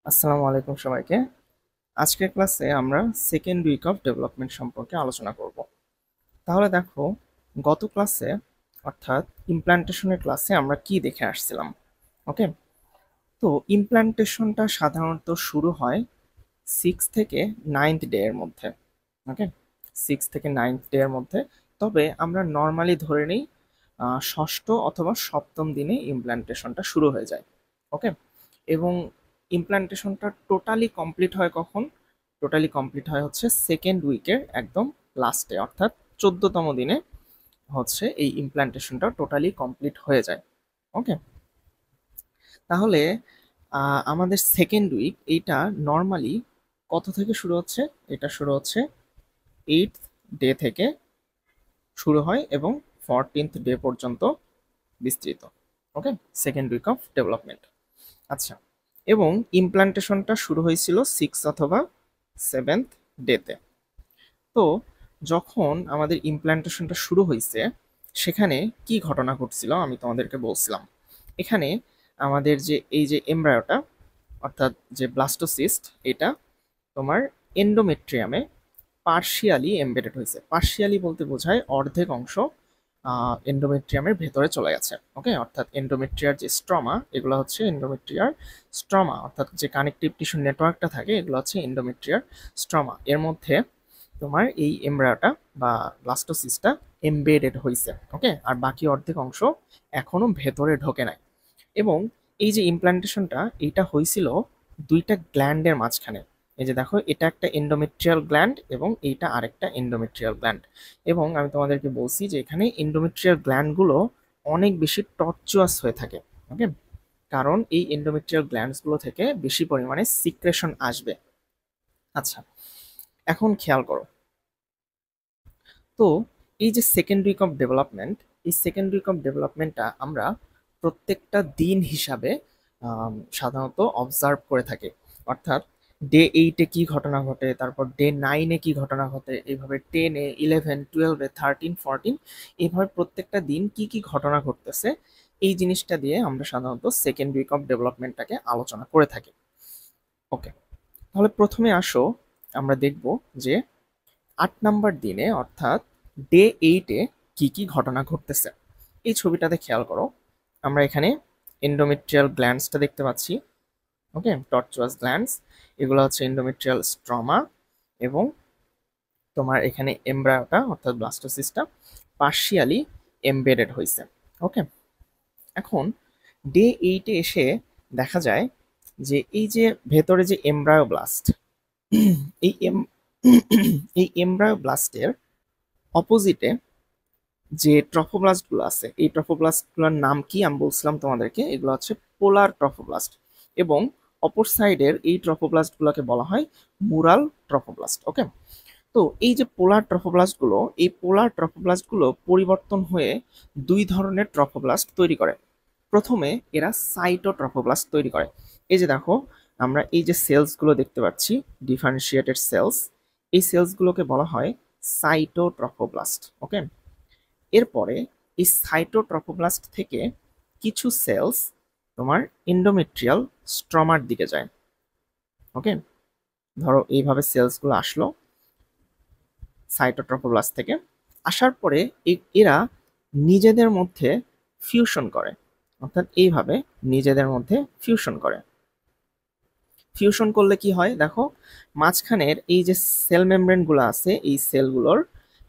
আসসালামু আলাইকুম সবাইকে। আজকের ক্লাসে আমরা সেকেন্ড উইক অফ ডেভেলপমেন্ট সম্পর্কে আলোচনা করব। তাহলে দেখো, গত ক্লাসে অর্থাৎ ইমপ্ল্যান্টেশনের ক্লাসে আমরা কি দেখে আসছিলাম। ওকে, তো ইমপ্ল্যান্টেশনটা সাধারণত শুরু হয় 6 থেকে 9th ডে এর মধ্যে। ওকে, 6 থেকে 9th ডে এর মধ্যে। তবে আমরা নর্মালি ধরে নিই ষষ্ঠ অথবা সপ্তম দিনে ইমপ্ল্যান্টেশনটা শুরু হয়ে যায়। ওকে, এবং ইমপ্ল্যান্টেশনটা টোটালি কমপ্লিট হয় কখন? টোটালি কমপ্লিট হয় হচ্ছে সেকেন্ড উইকের একদম লাস্টে, অর্থাৎ 14তম দিনে হচ্ছে এই ইমপ্ল্যান্টেশনটা টোটালি কমপ্লিট হয়ে যায়। ওকে, তাহলে আমাদের সেকেন্ড উইক এইটা নর্মালি কত থেকে শুরু হচ্ছে? এটা শুরু হচ্ছে 8th ডে থেকে শুরু হয় এবং 14th ডে পর্যন্ত বিস্তৃত। ওকে, সেকেন্ড উইক অফ ডেভেলপমেন্ট। আচ্ছা, এবং ইমপ্ল্যান্টেশনটা শুরু হয়েছিল 6th অথবা 7th ডেতে। তো যখন আমাদের ইমপ্ল্যান্টেশনটা শুরু হয়েছে, সেখানে কি ঘটনা ঘটছিল আমি তোমাদেরকে বলছিলাম। এখানে আমাদের যে এই যে এমব্রায়োটা অর্থাৎ যে ব্লাস্টোসিস্ট, এটা তোমার এন্ডোমেট্রিয়ামে পার্শিয়ালি এমবেডেড হয়েছে। পার্শিয়ালি বলতে বোঝায় অর্ধেক অংশ এন্ডোমেট্রিয়ামের ভেতরে চলে গেছে। ওকে, অর্থাৎ এন্ডোমেট্রিয়ার যে স্ট্রমা, এগুলো হচ্ছে এন্ডোমেট্রিয়ার স্ট্রমা, অর্থাৎ যে কানেকটিভ টিস্যু নেটওয়ার্কটা থাকে, এগুলো হচ্ছে এন্ডোমেট্রিয়ার স্ট্রমা। এর মধ্যে তোমার এই এমব্রায়োটা বা ব্লাস্টোসিস্টটা এমবেডেড হয়েছে। ওকে, আর বাকি অর্ধেক অংশ এখনো ভেতরে ঢোকে নাই। এবং এই যে ইমপ্ল্যান্টেশনটা, এইটা হয়েছিল দুইটা গ্ল্যান্ডের মাঝখানে। এই যে দেখো, এটা একটা এন্ডোমেট্রিয়াল গ্ল্যান্ড এবং এইটা আরেকটা এন্ডোমেট্রিয়াল গ্ল্যান্ড। এবং আমি তোমাদেরকে বলছি যে এখানে এন্ডোমেট্রিয়াল গ্ল্যান্ডগুলো অনেক বেশি টর্চুয়াস হয়ে থাকে। ওকে, কারণ এই এন্ডোমেট্রিয়াল গ্ল্যান্ডসগুলো থেকে বেশি পরিমাণে সিক্রেশন আসবে। আচ্ছা, এখন খেয়াল করো তো, এই যে সেকেন্ড উইক অফ ডেভেলপমেন্ট, এই সেকেন্ড উইক অফ ডেভেলপমেন্টটা আমরা প্রত্যেকটা দিন হিসাবে সাধারণত অবজার্ভ করে থাকি। অর্থাৎ ডে 8-এ কি ঘটনা ঘটে, তারপর ডে 9-এ কি ঘটনা ঘটে, এইভাবে 10-এ, 11, 12-এ, 13, 14, এইভাবে প্রত্যেকটা দিন কি কি ঘটনা ঘটতেছে, এই জিনিসটা দিয়ে আমরা সাধারণত সেকেন্ড উইক অফ ডেভেলপমেন্টটাকে আলোচনা করে থাকি। ওকে, তাহলে প্রথমে আসো আমরা দেখব যে 8 নাম্বার দিনে অর্থাৎ ডে 8-এ কি কি ঘটনা ঘটতেছে। এই ছবিটাতে খেয়াল করো, আমরা এখানে এন্ডোমেট্রিয়াল গ্ল্যান্ডসটা দেখতে পাচ্ছি। ওকে, টর্চুয়াস গ্ল্যান্ডস, এগুলো হচ্ছে এন্ডোমেট্রিয়াল স্ট্রমা। এবং তোমার এখানে এমব্রায়োটা অর্থাৎ ব্লাস্টোসিস্টটা পার্শিয়ালি এমবেডেড হয়েছে। ওকে, এখন ডে 8-এ এসে দেখা যায় যে এই যে ভেতরে যে এমব্রায়োব্লাস্ট, এই এই এমব্রায়োব্লাস্টের অপোজিটে যে ট্রফোব্লাস্টগুলো আছে, এই ট্রফোব্লাস্টগুলোর নাম কি আমি বলছিলাম তোমাদেরকে, এগুলো হচ্ছে পোলার ট্রফোব্লাস্ট। এবং অপর সাইডের এই ট্রফোব্লাস্টগুলোকে বলা হয় মুরাল ট্রফোব্লাস্ট। ওকে, তো এই যে পোলার ট্রফোব্লাস্টগুলো, এই পোলার ট্রফোব্লাস্টগুলো পরিবর্তন হয়ে দুই ধরনের ট্রফোব্লাস্ট তৈরি করে। প্রথমে এরা সাইটোট্রফোব্লাস্ট তৈরি করে। এই যে দেখো, আমরা এই যে সেলসগুলো দেখতে পাচ্ছি, ডিফারেন্সিয়েটেড সেলস, এই সেলসগুলোকে বলা হয় সাইটোট্রফোব্লাস্ট। ওকে, এরপরে এই সাইটোট্রফোব্লাস্ট থেকে কিছু সেলস তোমার এন্ডোমেট্রিয়াল স্ট্রমার দিকে যায়। ওকে, ধরো এইভাবে সেলসগুলো আসলো সাইটোট্রফোব্লাস্ট থেকে। আসার পরে এরা নিজেদের মধ্যে ফিউশন করে, অর্থাৎ এইভাবে নিজেদের মধ্যে ফিউশন করে। ফিউশন করলে কি হয় দেখো, মাঝখানের এই যে সেল মেমব্রেনগুলো আছে, এই সেলগুলোর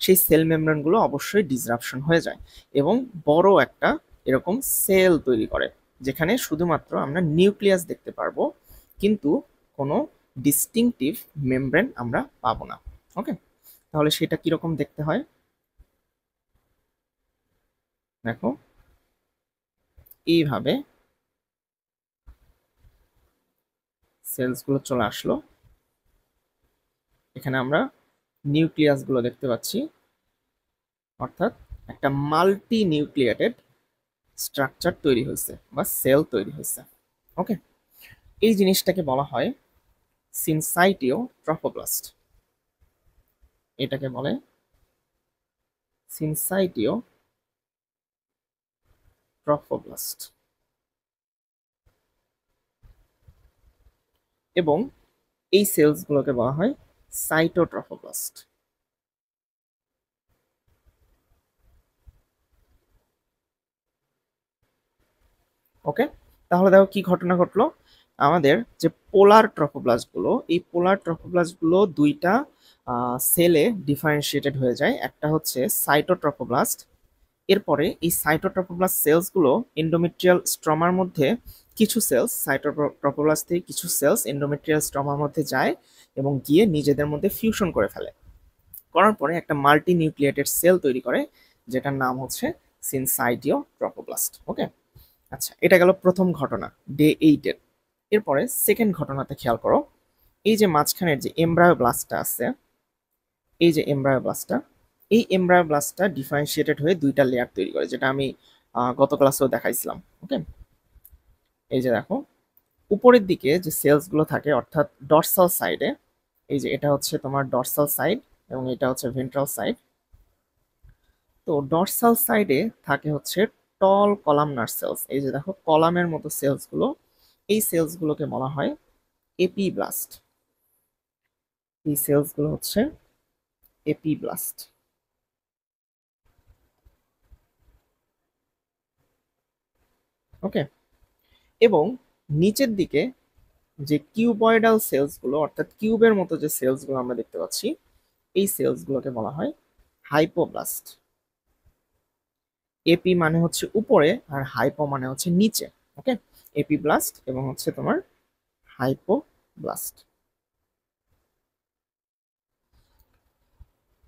সেই সেল মেমব্রেনগুলো অবশ্যই ডিসরাপশন হয়ে যায় এবং বড় একটা এরকম সেল তৈরি করে, যেখানে শুধুমাত্র আমরা নিউক্লিয়াস দেখতে পারবো, কিন্তু কোনো ডিস্টিংটিভ মেমব্রেন আমরা পাবো না। ওকে, তাহলে সেটা কিরকম দেখতে হয় দেখো, এইভাবে সেলসগুলো চলে আসলো, এখানে আমরা নিউক্লিয়াসগুলো দেখতে পাচ্ছি, অর্থাৎ একটা মাল্টি নিউক্লিয়েটেড স্ট্রাকচার তৈরি হয়েছে বা সেল তৈরি হয়েছে। ওকে, এই জিনিসটাকে বলা হয় সিনসাইটিও ট্রফোব্লাস্ট। এটাকে বলে সিনসাইটিও ট্রফোব্লাস্ট। এবং এই সেলসগুলোকে বলা হয় সাইটোট্রফোপ্লাস্ট। ওকে, তাহলে দেখো কি ঘটনা ঘটলো। আমাদের যে পোলার ট্রফোপ্লাস্টগুলো, এই পোলার ট্রফোপ্লাস্টগুলো দুইটা সেলে ডিফারেন্সিয়েটেড হয়ে যায়। একটা হচ্ছে সাইটোট্রফোপ্লাস্ট, এরপরে এই সাইটোট্রফোপ্লাস্ট সেলসগুলো এন্ডোমেট্রিয়াল স্ট্রমার মধ্যে কিছু সেলস, সাইটোট্রফোপ্লাস্ট থেকে কিছু সেলস এন্ডোমেট্রিয়াল স্ট্রমার মধ্যে যায় এবং গিয়ে নিজেদের মধ্যে ফিউশন করে ফেলে। করার পরে একটা মাল্টি নিউক্লিয়েটেড সেল তৈরি করে, যেটার নাম হচ্ছে সিনসাইটিও ট্রফোপ্লাস্ট। ওকে, আচ্ছা, এটা গেল প্রথম ঘটনা, ডে 8-এর। এরপরে সেকেন্ড ঘটনাতে খেয়াল করো। এই যে মাঝখানের যে এমব্রায়োব্লাস্টটা আছে, এই যে এমব্রায়োব্লাস্টটা, এই এমব্রায়োব্লাস্টটা ডিফারেন্সিয়েটেড হয়ে দুইটা লেয়ার তৈরি করে, যেটা আমি গত ক্লাসেও দেখাইছিলাম। ওকে, এই যে দেখো, উপরের দিকে যে সেলস গুলো থাকে অর্থাৎ ডর্সাল সাইডে, এই যে এটা হচ্ছে তোমার ডর্সাল সাইড এবং এটা হচ্ছে ভেন্ট্রাল সাইড। তো ডর্সাল সাইডে থাকে হচ্ছে টল কলামনার সেলস। এই যে দেখো কলামের মতো সেলস গুলো, এই সেলস গুলোকে বলা হয় এপিব্লাস্ট। এই সেলস গুলো হচ্ছে এপিব্লাস্ট। ওকে, এবং নিচের দিকে যে কিউবয়েডাল সেলস গুলো অর্থাৎ কিউবের মতো যে সেলস গুলো আমরা দেখতে পাচ্ছি, এই সেলস গুলোকে বলা হয় হাইপোব্লাস্ট। এপি মানে হচ্ছে উপরে আর হাইপো মানে হচ্ছে নিচে। ওকে, এপিব্লাস্ট এবং হচ্ছে তোমার হাইপোব্লাস্ট।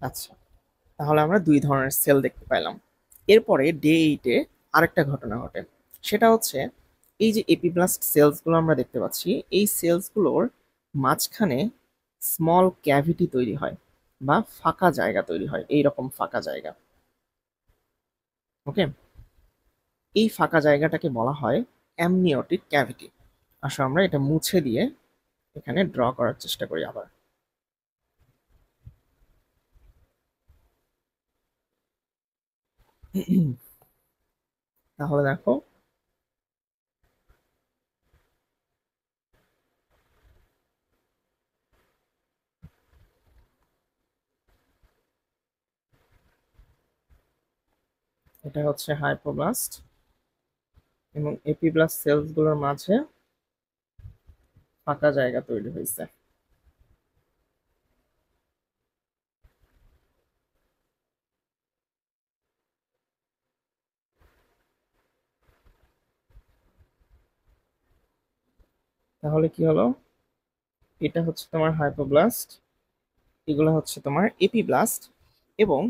আচ্ছা, তাহলে আমরা দুই ধরনের সেল দেখতে পাইলাম। এরপরে ডে 8-এ আরেকটা ঘটনা ঘটে। সেটা হচ্ছে এই যে এপিব্লাস্ট সেলসগুলো আমরা দেখতে পাচ্ছি, এই সেলসগুলোর মাঝখানে স্মল ক্যাভিটি তৈরি হয় বা ফাঁকা জায়গা তৈরি হয়, এই রকম ফাঁকা জায়গা। ওকে, এই ফাঁকা জায়গাটাকে বলা হয় অ্যামনিওটিক ক্যাভিটি। আসো আমরা এটা মুছে দিয়ে এখানে ড্র করার চেষ্টা করি আবার। তাহলে দেখো, এটা হচ্ছে হাইপোব্লাস্ট এবং এপিব্লাস্ট সেলসগুলোর মাঝে ফাঁকা জায়গা তৈরি হয়েছে। তাহলে কি হলো, এটা হচ্ছে তোমার হাইপোব্লাস্ট, এগুলো হচ্ছে তোমার এপিব্লাস্ট, এবং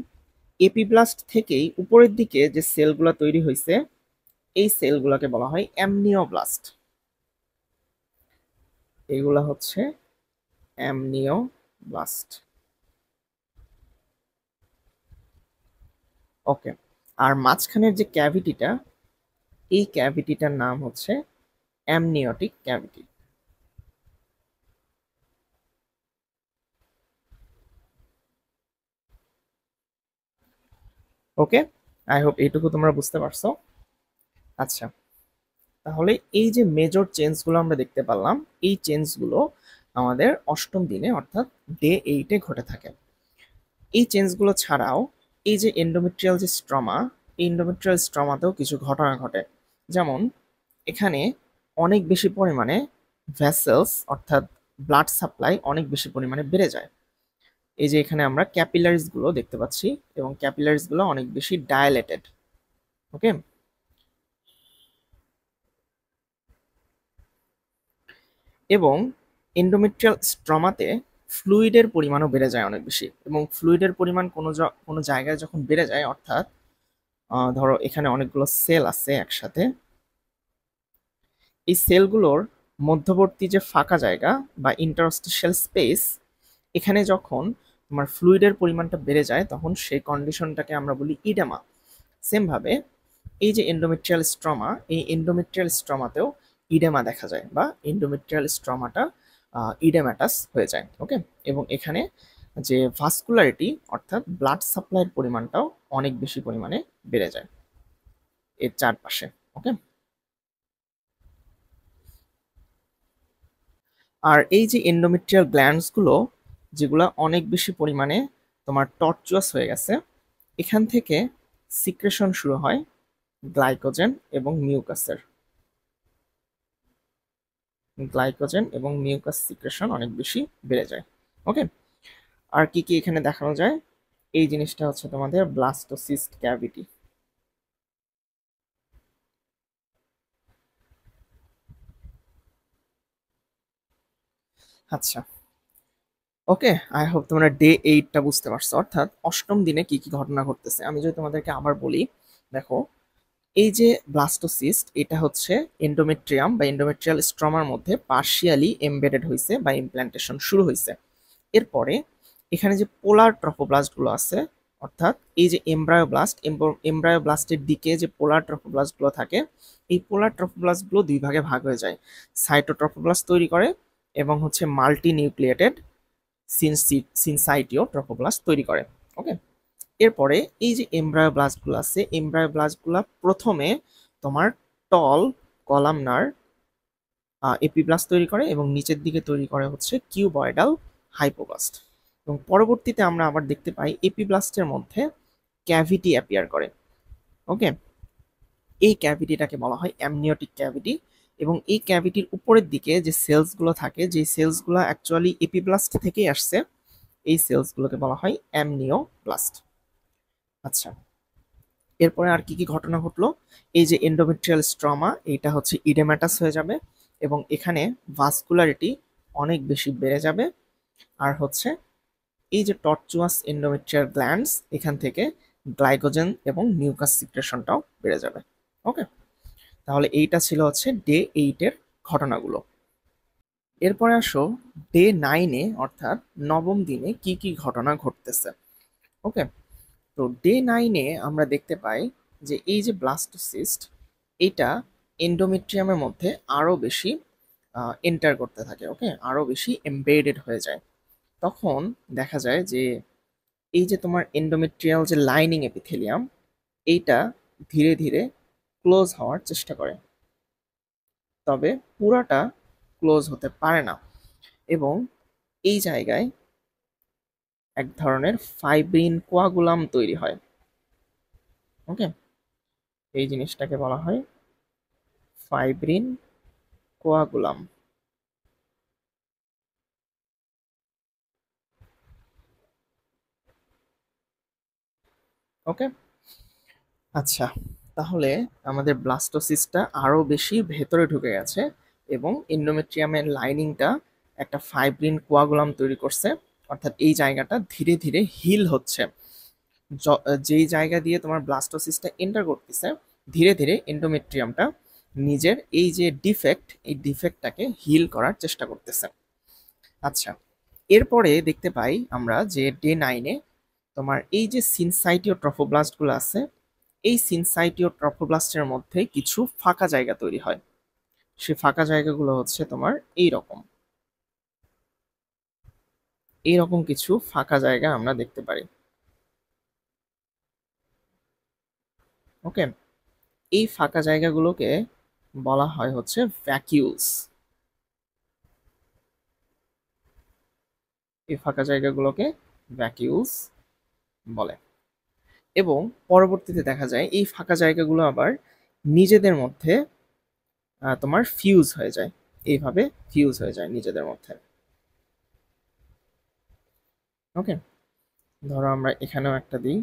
এপিব্লাস্ট থেকেই উপরের দিকে যে সেলগুলো তৈরি হয়েছে, এই সেলগুলোকে বলা হয় অ্যামনিওব্লাস্ট। এগুলা হচ্ছে অ্যামনিওব্লাস্ট। ওকে, আর মাঝখানের যে ক্যাভিটিটা, এই ক্যাভিটিটার নাম হচ্ছে amniotic cavity. Okay, I hope এইটুকু তোমরা বুঝতে পারছো। আচ্ছা, তাহলে এই যে মেজর চেঞ্জগুলো আমরা দেখতে পারলাম, এই চেঞ্জগুলো আমাদের অষ্টম দিনে অর্থাৎ ডে 8-এ ঘটে থাকে। এই চেঞ্জগুলো ছাড়াও এই যে এন্ডোমেট্রিয়াল যে স্ট্রমা, এই এন্ডোমেট্রিয়াল স্ট্রমাতেও কিছু ঘটনা ঘটে। যেমন এখানে অনেক বেশি পরিমাণে ভেসেলস অর্থাৎ ব্লাড সাপ্লাই অনেক বেশি পরিমাণে বেড়ে যায়। এই যে এখানে আমরা ক্যাপিলারিজ গুলো দেখতে পাচ্ছি এবং ক্যাপিলারিজ গুলো অনেক বেশি ডায়ালেটেড। ওকে, এবং এন্ডোমেট্রিয়াল স্ট্রমাতে ফ্লুইডের পরিমাণও বেড়ে যায় অনেক বেশি, এবং ফ্লুইডের পরিমাণ কোনো জায়গায় যখন বেড়ে যায় অর্থাৎ ধরো এখানে অনেকগুলো সেল আছে একসাথে, এই সেলগুলোর মধ্যবর্তী যে ফাঁকা জায়গা বা ইন্টারস্টিশিয়াল স্পেস, এখানে যখন তোমার ফ্লুইডের পরিমাণটা বেড়ে যায় তখন সেই কন্ডিশনটাকে আমরা বলি ইডেমা। সেম ভাবে এই যে এন্ডোমেট্রিয়াল স্ট্রমা, এই এন্ডোমেট্রিয়াল স্ট্রমাতেও ইডেমা দেখা যায় বা এন্ডোমেট্রিয়াল স্ট্রমাটা ইডেমাটাস হয়ে যায়। ওকে, এবং এখানে যে ভাস্কুলারিটি অর্থাৎ ব্লাড সাপ্লাইয়ের পরিমাণটাও অনেক বেশি পরিমাণে বেড়ে যায় এর চারপাশে। ওকে, আর এই যে এন্ডোমেট্রিয়াল গ্ল্যান্ডস গুলো যেগুলো অনেক বেশি পরিমাণে তোমার টর্চুয়াস হয়ে গেছে, এখান থেকে সিক্রেশন শুরু হয় গ্লাইকোজেন এবং মিউকাসের। গ্লাইকোজেন এবং মিউকাস সিক্রেশন অনেক বেশি বেড়ে যায়। ওকে, আর কি কি এখানে দেখানো যায়, এই জিনিসটা হচ্ছে তোমাদের ব্লাস্টোসিস্ট ক্যাভিটি। আচ্ছা, ওকে, আই হোপ তোমরা ডে 8টা বুঝতে পারছো, অর্থাৎ অষ্টম দিনে কি কি ঘটনা ঘটতেছে। আমি যদি তোমাদেরকে আবার বলি, দেখো, এই যে ব্লাস্টোসিস্ট, এটা হচ্ছে এন্ডোমেট্রিয়াম বা এন্ডোমেট্রিয়াল স্ট্রমার মধ্যে পার্শিয়ালি এমবেডেড হয়েছে বা ইমপ্ল্যান্টেশন শুরু হয়েছে। এরপরে এখানে যে পোলার ট্রফোব্লাস্টগুলো আছে, অর্থাৎ এই যে এমব্রায়োব্লাস্ট, এমব্রায়োব্লাস্টের দিকে যে পোলার ট্রফোব্লাস্টগুলো থাকে, এই পোলার ট্রফোব্লাস্টগুলো দুই ভাগে ভাগ হয়ে যায়, সাইটোট্রফোব্লাস্ট তৈরি করে এবং হচ্ছে মাল্টি নিউক্লিয়েটেড সিনসাইটিও ট্রফোব্লাস্ট তৈরি করে। ওকে, এরপরে এই যে এমব্রায়োব্লাস্টগুলো আছে, এমব্রায়োব্লাস্টগুলো প্রথমে তোমার টল কলামনার এপিব্লাস্ট তৈরি করে এবং নিচের দিকে তৈরি করে হচ্ছে কিউবয়েডাল হাইপোব্লাস্ট। এবং পরবর্তীতে আমরা আবার দেখতে পাই এপিব্লাস্টের মধ্যে ক্যাভিটি অ্যাপিয়ার করে। ওকে, এই ক্যাভিটিটাকে বলা হয় অ্যামনিওটিক ক্যাভিটি। এবং এই ক্যাভিটির উপরের দিকে যে সেলসগুলো থাকে, যে সেলসগুলো অ্যাকচুয়ালি এপিব্লাস্ট থেকেই আসছে, এই সেলসগুলোকে বলা হয় অ্যামনিওব্লাস্ট। আচ্ছা, এরপরে আর কি কি ঘটনা ঘটলো, এই যে এন্ডোমেট্রিয়াল স্ট্রমা, এটা হচ্ছে ইডেমাটাস হয়ে যাবে এবং এখানে ভাস্কুলারিটি অনেক বেশি বেড়ে যাবে। আর হচ্ছে এই যে টর্চুয়াস এন্ডোমেট্রিয়াল গ্ল্যান্ডস, এখান থেকে গ্লাইকোজেন এবং মিউকাস সিক্রেশনটাও বেড়ে যাবে। ওকে, তাহলে এইটা ছিল হচ্ছে ডে 8-এর ঘটনাগুলো। এরপরে আসো ডে 9-এ, অর্থাৎ নবম দিনে কি কি ঘটনা ঘটতেছে। ওকে, তো ডে 9-এ আমরা দেখতে পাই যে এই যে ব্লাস্টোসিস্ট, এটা এন্ডোমেট্রিয়ামের মধ্যে আরো বেশি এন্টার করতে থাকে। ওকে, আরো বেশি এমবেডেড হয়ে যায়। তখন দেখা যায় যে এই যে তোমার এন্ডোমেট্রিয়াল যে লাইনিং এপিথেলিয়াম, এইটা ধীরে ধীরে ক্লোজ হওয়ার চেষ্টা করে, তবে পুরাটা ক্লোজ হতে পারে না। এবং এই জায়গায় এক ধরনের ফাইব্রিন কোয়াগুলাম তৈরি হয়। ওকে, এই জিনিসটাকে বলা হয় ফাইব্রিন কোয়াগুলাম। ওকে, আচ্ছা, তাহলে আমাদের ব্লাস্টোসিস্টটা আরো বেশি ভেতরে ঢুকে গেছে এবং এন্ডোমেট্রিয়ামের লাইনিংটা একটা ফাইব্রিন কোয়াগুলাম তৈরি করছে, অর্থাৎ এই জায়গাটা ধীরে ধীরে হিল হচ্ছে। যেই জায়গা দিয়ে তোমার ব্লাস্টোসিস্টটা এন্টার করতেছে, ধীরে ধীরে এন্ডোমেট্রিয়ামটা নিজের এই যে ডিফেক্ট, এই ডিফেক্টটাকে হিল করার চেষ্টা করতেছে। আচ্ছা, এরপরে দেখতে পাই আমরা যে ডে 9-এ তোমার এই যে সিনসাইটিও ট্রফোব্লাস্টগুলো আছে, এই সিনসাইটিও ট্রফোব্লাস্টের মধ্যে কিছু ফাঁকা জায়গা তৈরি হয়। সেই ফাঁকা জায়গাগুলো হচ্ছে তোমার এইরকম কিছু ফাঁকা জায়গা আমরা দেখতে পারি। ওকে, এই ফাঁকা জায়গাগুলোকে বলা হয় হচ্ছে ভ্যাকিউলস। এই ফাঁকা জায়গাগুলোকে ভ্যাকিউলস বলে। এবং পরবর্তীতে দেখা যায় এই ফাঁকা জায়গাগুলো আবার নিজেদের মধ্যে তোমার ফিউজ হয়ে যায়, এইভাবে ফিউজ হয়ে যায় নিজেদের মধ্যে। ওকে, ধরো আমরা এখানেও একটা দিই,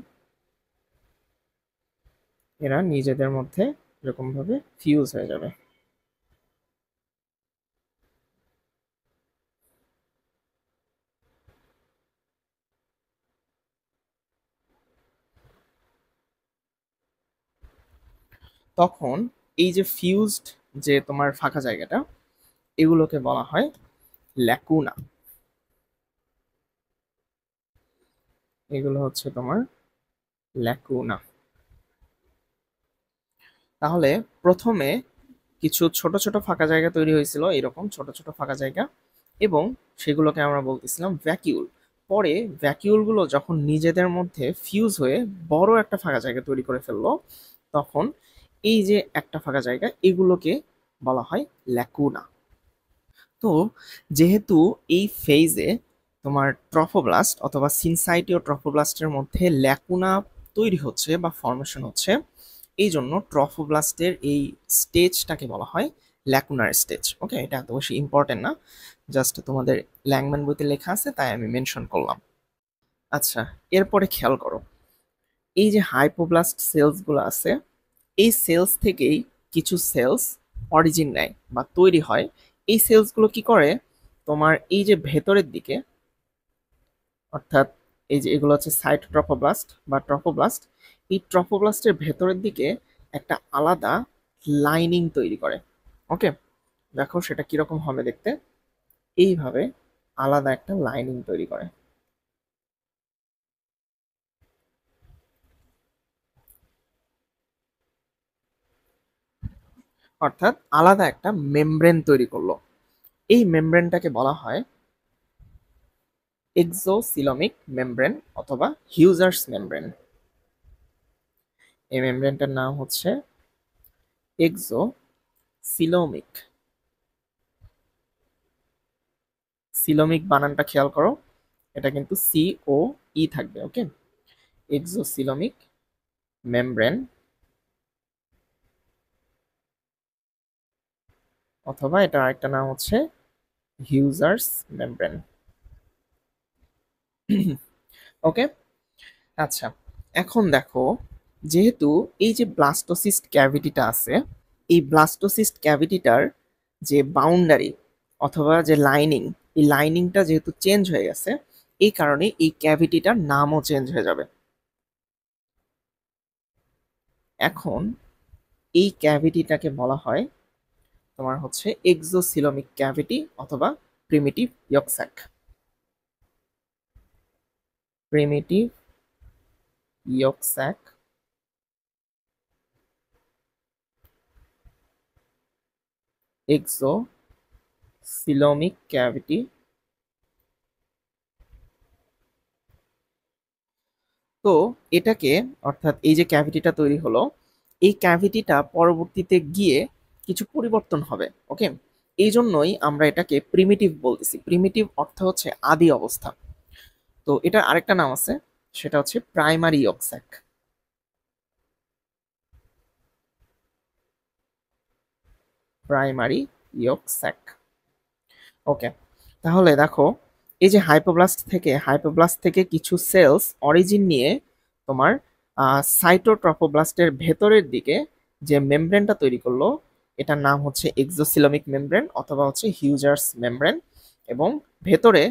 এরা নিজেদের মধ্যে এরকম ভাবে ফিউজ হয়ে যাবে। তখন এই যে ফিউজড যে তোমার ফাঁকা জায়গাটা, এগুলোকে বলা হয় ল্যাকুনা। এগুলো হচ্ছে তোমার ল্যাকুনা। তাহলে প্রথমে কিছু ছোট ছোট ফাঁকা জায়গা তৈরি হয়েছিল, এরকম ছোট ছোট ফাঁকা জায়গা, এবং সেগুলোকে আমরা বলতেছিলাম ভ্যাকিউল। পরে ভ্যাকিউলগুলো যখন নিজেদের মধ্যে ফিউজ হয়ে বড় একটা ফাঁকা জায়গা তৈরি করে ফেললো, তখন এই যে একটা ফাঁকা জায়গা, এগুলোকে বলা হয় ল্যাকুনা। তো যেহেতু এই ফেজে তোমার ট্রফোব্লাস্ট অথবা সিনসাইটিও ট্রফোব্লাস্টের মধ্যে ল্যাকুনা তৈরি হচ্ছে বা ফর্মেশন হচ্ছে, এই জন্য ট্রফোব্লাস্টের এই স্টেজটাকে বলা হয় ল্যাকুনার স্টেজ। ওকে, এটা এত বেশি ইম্পর্টেন্ট না, জাস্ট তোমাদের ল্যাংম্যান বইতে লেখা আছে তাই আমি মেনশন করলাম। আচ্ছা, এরপরে খেয়াল করো, এই যে হাইপোব্লাস্ট সেলসগুলো আছে, এই সেলস থেকেই কিছু সেলস অরিজিন নেয় বা তৈরি হয়। এই সেলসগুলো কি করে, তোমার এই যে ভেতরের দিকে, অর্থাৎ এই যে এগুলো হচ্ছে সাইটোট্রফোব্লাস্ট বা ট্রফোব্লাস্ট, এই ট্রফোব্লাস্টের ভেতরের দিকে একটা আলাদা লাইনিং তৈরি করে। ওকে, দেখো সেটা কিরকম হবে দেখতে, এইভাবে আলাদা একটা লাইনিং তৈরি করে, অর্থাৎ আলাদা একটা মেমব্রেন তৈরি করলো। এই মেমব্রেনটাকে বলা হয় এক্সোসিলোমিক মেমব্রেন অথবা হিউজার্স মেমব্রেন। এই মেমব্রেনটার নাম হচ্ছে এক্সোসিলোমিক। সিলোমিক বানানটা খেয়াল করো, এটা কিন্তু সি ও ই থাকবে। ওকে, এক্সোসিলোমিক মেমব্রেন অথবা এটা আরেকটা নাম হচ্ছে হিউজার্স মেমব্রেন। ওকে, আচ্ছা, এখন দেখো, যেহেতু এই যে ব্লাস্টোসিস্ট ক্যাভিটিটা আছে, এই ব্লাস্টোসিস্ট ক্যাভিটিটার যে বাউন্ডারি অথবা যে লাইনিং, এই লাইনিংটা যেহেতু চেঞ্জ হয়ে গেছে, এই কারণে এই ক্যাভিটিটার নামও চেঞ্জ হয়ে যাবে। এখন এই ক্যাভিটিটাকে বলা হয় তোমার হচ্ছে এক্সোসিলোমিক ক্যাভিটি অথবা প্রিমিটিভ ইয়ক স্যাক। প্রিমিটিভ ইয়ক স্যাক, এক্সোসিলোমিক ক্যাভিটি। তো এটাকে, অর্থাৎ এই যে ক্যাভিটিটা তৈরি হলো, এই ক্যাভিটিটা পরবর্তীতে গিয়ে কিছু পরিবর্তন হবে। ওকে, এই জন্যই আমরা এটাকে প্রিমিটিভ বলতেছি। প্রিমিটিভ অর্থ হচ্ছে আদি অবস্থা। তো এটা আরেকটা নাম আছে, সেটা হচ্ছে প্রাইমারি ইয়ক স্যাক। প্রাইমারি ইয়ক স্যাক। ওকে, তাহলে দেখো, এই যে হাইপোব্লাস্ট থেকে কিছু সেলস অরিজিন নিয়ে তোমার সাইটোট্রফোব্লাস্টের ভেতরের দিকে যে মেমব্রেনটা তৈরি করলো, এটার নাম হচ্ছে এক্সোসিলোমিক মেমব্রেন অথবা হচ্ছে হিউজার্স মেমব্রেন। এবং ভেতরে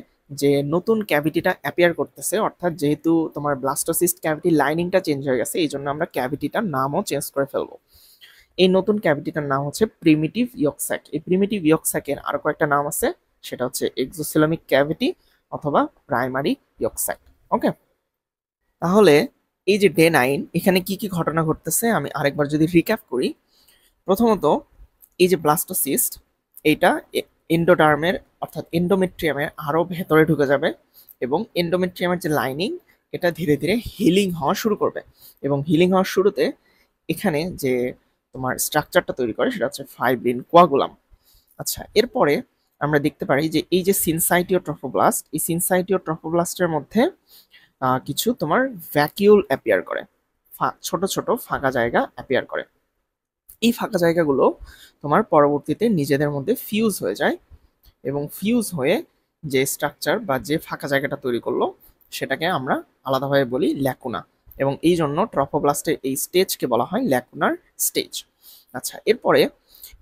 যে নতুন ক্যাভিটিটা অ্যাপিয়ার করতেছে, অর্থাৎ যেহেতু তোমার ব্লাস্টোসিস্ট ক্যাভিটি লাইনিংটা চেঞ্জ হয়ে গেছে, এই জন্য আমরা ক্যাভিটিটার নামও চেঞ্জ করে ফেলবো। এই নতুন ক্যাভিটিটার নাম হচ্ছে প্রিমিটিভ ইয়ক স্যাক। এই প্রিমিটিভ ইয়ক স্যাকের আরো কয়েকটা নাম আছে, সেটা হচ্ছে এক্সোসিলোমিক ক্যাভিটি অথবা প্রাইমারি ইয়ক স্যাক। ওকে, তাহলে এই যে ডে 9 এখানে কি কি ঘটনা ঘটতেছে আমি আরেকবার যদি রিক্যাপ করি। প্রথমত, এই যে ব্লাস্টোসিস্ট, এইটা এন্ডোডার্মের অর্থাৎ এন্ডোমেট্রিয়ামের আরো ভেতরে ঢুকে যাবে এবং এন্ডোমেট্রিয়ামের যে লাইনিং, এটা ধীরে ধীরে হিলিং হওয়া শুরু করবে। এবং হিলিং হওয়ার শুরুতে এখানে যে তোমার স্ট্রাকচারটা তৈরি করে সেটা হচ্ছে ফাইব্রিন কোয়াগুলাম। আচ্ছা, এরপরে আমরা দেখতে পারি যে এই যে সিনসাইটিও ট্রফোব্লাস্ট, এই সিনসাইটিও ট্রফোব্লাস্টের মধ্যে কিছু তোমার ভ্যাকিউল অ্যাপিয়ার করে, ছোট ছোট ফাঁকা জায়গা অ্যাপিয়ার করে। এই ফাঁকা জায়গাগুলো তোমার পরবর্তীতে নিজেদের মধ্যে ফিউজ হয়ে যায় এবং ফিউজ হয়ে যে স্ট্রাকচার বা যে ফাঁকা জায়গাটা তৈরি করলো সেটাকে আমরা আলাদাভাবে বলি ল্যাকুনা। এবং এই জন্য ট্রফোব্লাস্টের এই স্টেজকে বলা হয় ল্যাকুনার স্টেজ। আচ্ছা, এরপরে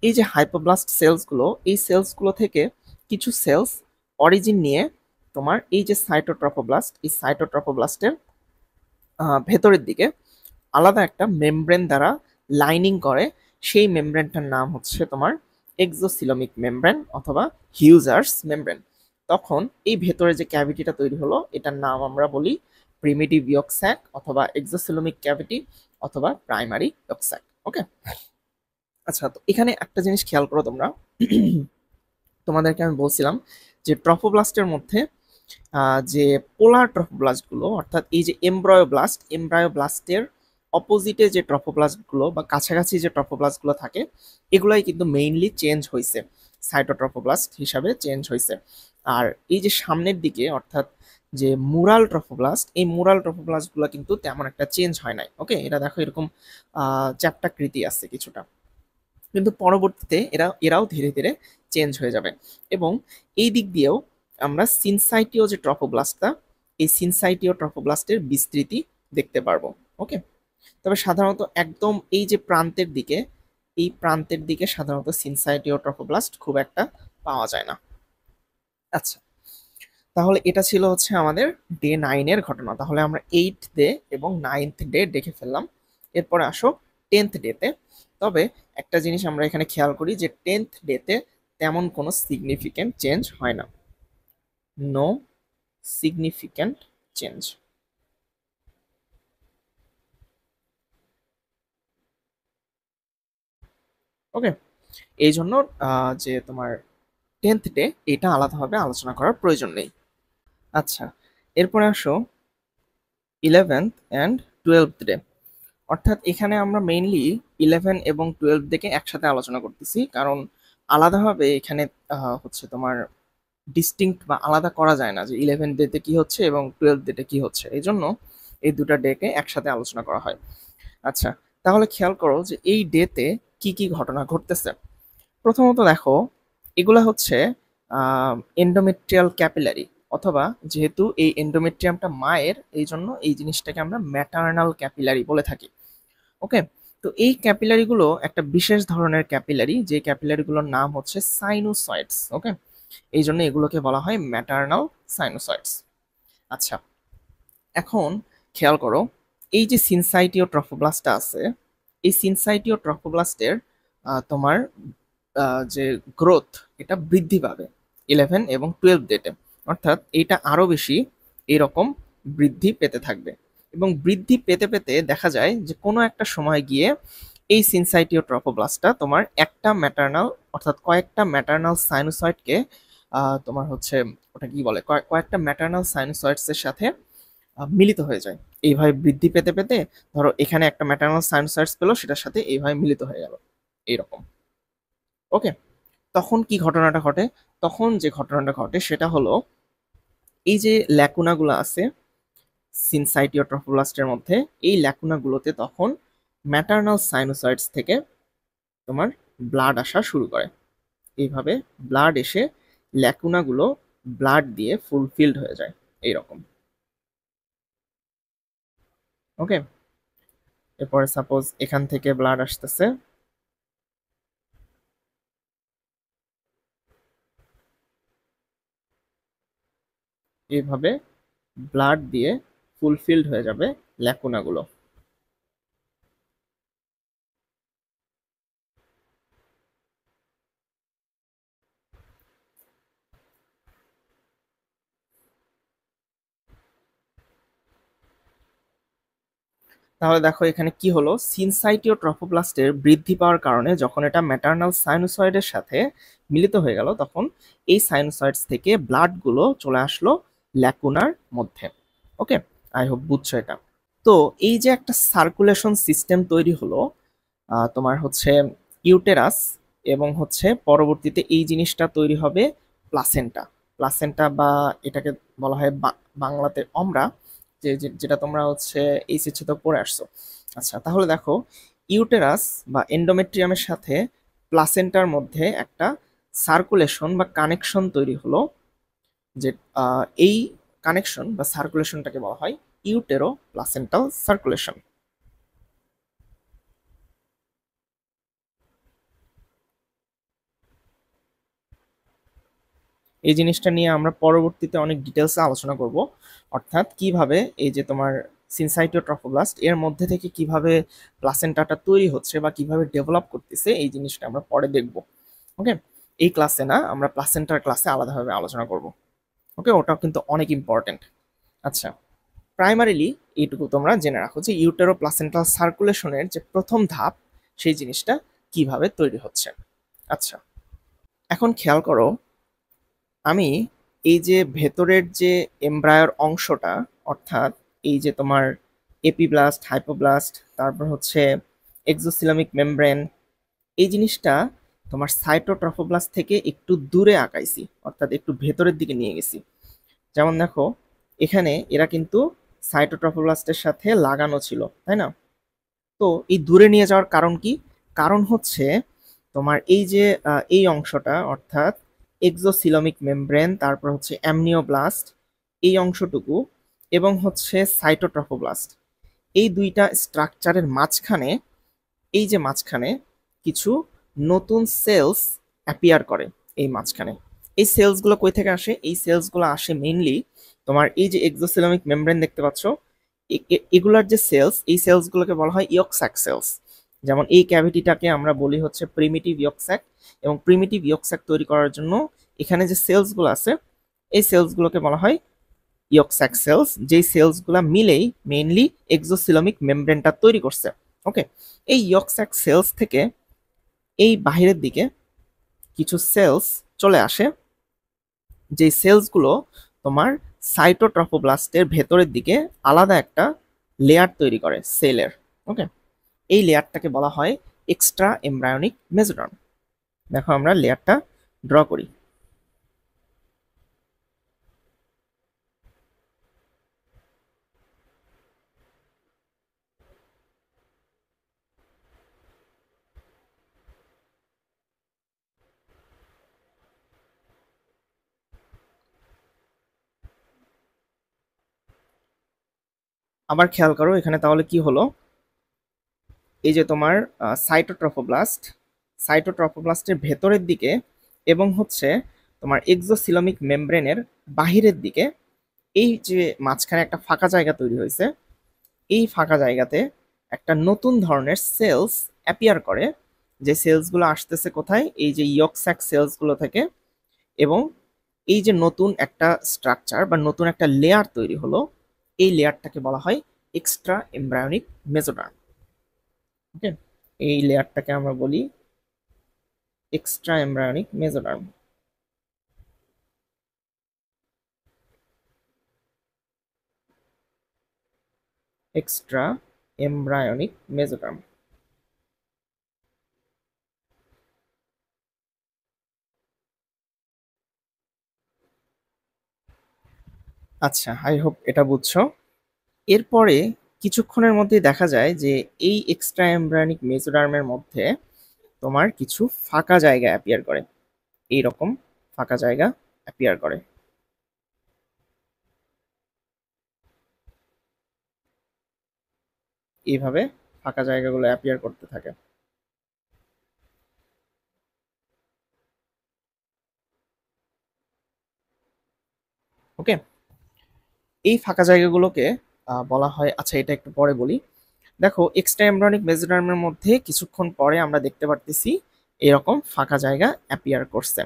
এই যে হাইপোব্লাস্ট সেলসগুলো, এই সেলসগুলো থেকে কিছু সেলস অরিজিন নিয়ে তোমার এই যে সাইটোট্রফোব্লাস্ট, এই সাইটোট্রফোব্লাস্টের ভেতরের দিকে আলাদা একটা মেমব্রেন দ্বারা লাইনিং করে। সেই মেমব্রেনটার নাম হচ্ছে তোমার এক্সোসিলোমিক মেমব্রেন অথবা হিউজার্স মেমব্রেন। তখন এই ভেতরে যে ক্যাভিটিটা তৈরি হলো, এটার নাম আমরা বলি প্রিমিটিভ ইয়ক স্যাক অথবা এক্সোসিলোমিক ক্যাভিটি অথবা প্রাইমারি ইয়ক স্যাক। ওকে, আচ্ছা, তো এখানে একটা জিনিস খেয়াল করো তোমরা, তোমাদেরকে আমি বলছিলাম যে ট্রফোব্লাস্টের মধ্যে যে পোলার ট্রফোব্লাস্টগুলো, অর্থাৎ এই যে এমব্রায়োব্লাস্টের অপোজিটে যে ট্রফোব্লাস্টগুলো বা কাছাকাছি যে ট্রফোব্লাস্টগুলো থাকে, এগুলাই কিন্তু মেইনলি চেঞ্জ হয়েছে। সাইটোট্রফোব্লাস্ট হিসাবে চেঞ্জ হয়েছে। আর এই যে সামনের দিকে অর্থাৎ যে মুরাল ট্রফোব্লাস্ট, এই মুরাল ট্রফোব্লাস্টগুলো কিন্তু তেমন একটা চেঞ্জ হয় নাই। ওকে, এটা দেখো এরকম চ্যাপ্টাকৃতি আছে কিছুটা, কিন্তু পরবর্তীতে এরাও ধীরে ধীরে চেঞ্জ হয়ে যাবে। এবং এই দিক দিয়েও আমরা সিনসাইটিও যে ট্রফোব্লাস্টটা, এই সিনসাইটিও ট্রফোব্লাস্টের বিস্তৃতি দেখতে পারবো। ওকে, তবে সাধারণত একদম এই যে প্রান্তের দিকে, এই প্রান্তের দিকে সাধারণত সিনসাইটিও ট্রফোব্লাস্ট খুব একটা পাওয়া যায় না। আচ্ছা, তাহলে এটা ছিল হচ্ছে আমাদের ডে 9 এর ঘটনা। তাহলে আমরা 8 ডে এবং 9th ডে দেখে ফেললাম। এরপরে আসো 10th ডেতে। তবে একটা জিনিস আমরা এখানে খেয়াল করি যে 10th ডেতে তেমন কোনো সিগনিফিক্যান্ট চেঞ্জ হয় না। No significant change. ওকে, এই জন্য যে তোমার 10th ডে এটা আলাদাভাবে আলোচনা করার প্রয়োজন নেই। আচ্ছা, এরপরে আসো 11th অ্যান্ড 12th ডে। অর্থাৎ এখানে আমরা মেইনলি 11 এবং 12 দিকে একসাথে আলোচনা করতেছি, কারণ আলাদাভাবে এখানে হচ্ছে তোমার ডিস্টিংক্ট বা আলাদা করা যায় না যে 11 ডেতে কি হচ্ছে এবং 12 ডেতে কি হচ্ছে, এই জন্য এই দুটা ডেকে একসাথে আলোচনা করা হয়। আচ্ছা, তাহলে খেয়াল করো যে এই ডেতে কি কি ঘটনা ঘটতেছে। প্রথমত দেখো, এগুলা হচ্ছে এন্ডোমেট্রিয়াল ক্যাপিলারি, অথবা যেহেতু এই এন্ডোমেট্রিয়ামটা মায়ের, এই জন্য এই জিনিসটাকে আমরা ম্যাটার্নাল ক্যাপিলারি বলে থাকি। ওকে, তো এই ক্যাপিলারিগুলো একটা বিশেষ ধরনের ক্যাপিলারি, যে ক্যাপিলারিগুলোর নাম হচ্ছে সাইনোসয়েডস। ওকে, এই জন্য এগুলোকে বলা হয় ম্যাটার্নাল সাইনোসয়েডস। আচ্ছা, এখন খেয়াল করো, এই যে সিনসাইটিও ট্রফোব্লাস্টটা আছে, এই সিনসাইটিও ট্রফোব্লাস্টের তোমার যে গ্রোথ, এটা বৃদ্ধি পাবে 11 এবং 12 ডেটে। অর্থাৎ এটা আরো বেশি এরকম বৃদ্ধি পেতে থাকবে, এবং বৃদ্ধি পেতে পেতে দেখা যায় যে কোনো একটা সময় গিয়ে এই সিনসাইটিও ট্রফোব্লাস্টটা তোমার একটা ম্যাটার্নাল, অর্থাৎ কয়েকটা ম্যাটার্নাল সাইনোসয়েডকে তোমার হচ্ছে ওটা কি বলে, কয়েকটা ম্যাটার্নাল সাইনোসয়েডস এর সাথে মিলিত হয়ে যায়। এইভাবে বৃদ্ধি পেতে পেতে ধরো এখানে একটা ম্যাটার্নাল সাইনোসয়েডস পেলো, সেটার সাথে এইভাবে মিলিত হয়ে গেল, এইরকম। ওকে, তখন কি ঘটনাটা ঘটে? তখন যে ঘটনাটা ঘটে সেটা হলো, এই যে ল্যাকুনাগুলো আছে সিনসাইটিও ট্রফোব্লাস্টের মধ্যে, এই ল্যাকুনাগুলোতে তখন ম্যাটার্নাল সাইনোসয়েডস থেকে তোমার ব্লাড আসা শুরু করে। এইভাবে ব্লাড এসে ল্যাকুনাগুলো ব্লাড দিয়ে ফুলফিলড হয়ে যায়, এইরকম। ওকে, এরপরে সাপোজ এখান থেকে ব্লাড আসতেছে, এইভাবে ব্লাড দিয়ে ফুলফিলড হয়ে যাবে ল্যাকুনাগুলো। তাহলে দেখো এখানে কি হলো, সিনসাইটিও ট্রফোপ্লাস্টের বৃদ্ধি পাওয়ার কারণে যখন এটা ম্যাটার্নাল সাইনোসয়েডের সাথে মিলিত হয়ে গেল, তখন এই সাইনোসয়েডস থেকে ব্লাড গুলো চলে আসলো ল্যাকুনার মধ্যে। ওকে, আই হোপ বুঝছো এটা। তো এই যে একটা সার্কুলেশন সিস্টেম তৈরি হলো, তোমার হচ্ছে ইউটেরাস, এবং হচ্ছে পরবর্তীতে এই জিনিসটা তৈরি হবে প্লাসেন্টা। প্লাসেন্টা বা এটাকে বলা হয় বাংলাতে অমরা, যেটা তোমরা হচ্ছে এইচএসসি তো পড়ে আসছো। আচ্ছা, তাহলে দেখো ইউটেরাস বা এন্ডোমেট্রিয়ামের সাথে প্লাসেন্টার মধ্যে একটা সার্কুলেশন বা কানেকশন তৈরি হলো, যে এই কানেকশন বা সার্কুলেশনটাকে বলা হয় ইউটেরো প্লাসেন্টাল সার্কুলেশন। এই জিনিসটা নিয়ে আমরা পরবর্তীতে অনেক ডিটেলসে আলোচনা করব, অর্থাৎ কিভাবে এই যে তোমার সিনসাইটিও ট্রফোব্লাস্ট এর মধ্যে থেকে কিভাবে প্লাসেন্টাটা তৈরি হচ্ছে বা কিভাবে ডেভেলপ করতেছে, এই জিনিসটা আমরা পরে দেখব। ওকে, এই ক্লাসে না, আমরা প্লাসেন্টার ক্লাসে আলাদাভাবে আলোচনা করব। ওকে, ওটাও কিন্তু অনেক ইম্পর্টেন্ট। আচ্ছা, প্রাইমারিলি এইটুকু তোমরা জেনে রাখো যে ইউটেরো প্লাসেন্টাল সার্কুলেশনের যে প্রথম ধাপ, সেই জিনিসটা কিভাবে তৈরি হচ্ছে। আচ্ছা, এখন খেয়াল করো, আমি এই যে ভেতরের যে এমব্রায়োর অংশটা, অর্থাৎ এই যে তোমার এপিব্লাস্ট, হাইপোব্লাস্ট, তারপর হচ্ছে এক্সোসিলামিক মেমব্রেন, এই জিনিসটা তোমার সাইটোট্রফোব্লাস্ট থেকে একটু দূরে আগাইছি, অর্থাৎ একটু ভেতরের দিকে নিয়ে গেছি। যেমন দেখো, এখানে এরা কিন্তু সাইটোট্রফোব্লাস্টের সাথে লাগানো ছিল, তাই না? তো এই দূরে নিয়ে যাওয়ার কারণ কি? কারণ হচ্ছে তোমার এই যে এই অংশটা, অর্থাৎ এক্সোসিলোমিক মেমব্রেন, তারপর হচ্ছে অ্যামনিওব্লাস্ট, এই অংশটুকু, এবং হচ্ছে সাইটোট্রফোব্লাস্ট, এই দুইটা স্ট্রাকচারের মাঝখানে, এই যে মাঝখানে কিছু নতুন সেলস অ্যাপিয়ার করে। এই মাঝখানে এই সেলসগুলো কই থেকে আসে? এই সেলসগুলো আসে মেইনলি তোমার এই যে এক্সোসিলোমিক মেমব্রেন দেখতে পাচ্ছ, এগুলার যে সেলস, এই সেলসগুলোকে বলা হয় ইয়ক স্যাক সেলস। যেমন এই ক্যাভিটিটাকে আমরা বলি হচ্ছে প্রিমিটিভ ইয়ক স্যাক, এবং প্রিমিটিভ ইয়ক স্যাক তৈরি করার জন্য এখানে যে সেলসগুলো আছে, এই সেলসগুলোকে বলা হয় ইয়ক স্যাক সেলস, যেই সেলসগুলো মিলেই মেইনলি এক্সোসিলোমিক মেমব্রেনটা তৈরি করছে। ওকে, এই ইয়ক স্যাক সেলস থেকে এই বাহিরের দিকে কিছু সেলস চলে আসে, যে সেলসগুলো তোমার সাইটোট্রফোব্লাস্টের ভেতরের দিকে আলাদা একটা লেয়ার তৈরি করে সেলের। ওকে, এই লেয়ারটাকে বলা হয় এক্সট্রা এমব্রায়োনিক মেসোডার্ম। দেখো আমরা লেয়ারটা ড্র করি। আবার খেয়াল করো এখানে তাহলে কি হলো, এই যে তোমার সাইটোট্রফোব্লাস্ট, সাইটোট্রফোব্লাস্টের ভেতরের দিকে এবং হচ্ছে তোমার এক্সোসিলোমিক মেমব্রেনের বাহিরের দিকে এই যে মাঝখানে একটা ফাঁকা জায়গা তৈরি হয়েছে, এই ফাঁকা জায়গাতে একটা নতুন ধরনের সেলস অ্যাপিয়ার করে। যে সেলসগুলো আসতেছে কোথায়? এই যে ইয়ক স্যাক সেলসগুলো থেকে। এবং এই যে নতুন একটা স্ট্রাকচার বা নতুন একটা লেয়ার তৈরি হলো, এই লেয়ারটাকে বলা হয় এক্সট্রা এমব্রায়োনিক মেসোডার্ম। ওকে, এই লেয়ারটাকে আমরা বলি extra embryonic mesoderm. Extra embryonic mesoderm. আচ্ছা, আই হোপ এটা বুঝছো। এরপরে কিছুক্ষণের মধ্যেই দেখা যায় যে এই এক্সট্রা এমব্রায়োনিক মেসোডার্মের মধ্যে তোমার কিছু ফাঁকা জায়গা অ্যাপিয়ার করে। এইরকম ফাঁকা জায়গা অ্যাপিয়ার করে। এইভাবে ফাঁকা জায়গাগুলো অ্যাপিয়ার করতে থাকে। ওকে, এই ফাঁকা জায়গাগুলোকে বলা হয়, আচ্ছা এটা একটু পরে বলি। দেখো, এক্সট্রা এমব্রায়োনিক মেসোডার্মের মধ্যে কিছুক্ষণ পরে আমরা দেখতে পারতেছি এরকম ফাঁকা জায়গা অ্যাপিয়ার করছে।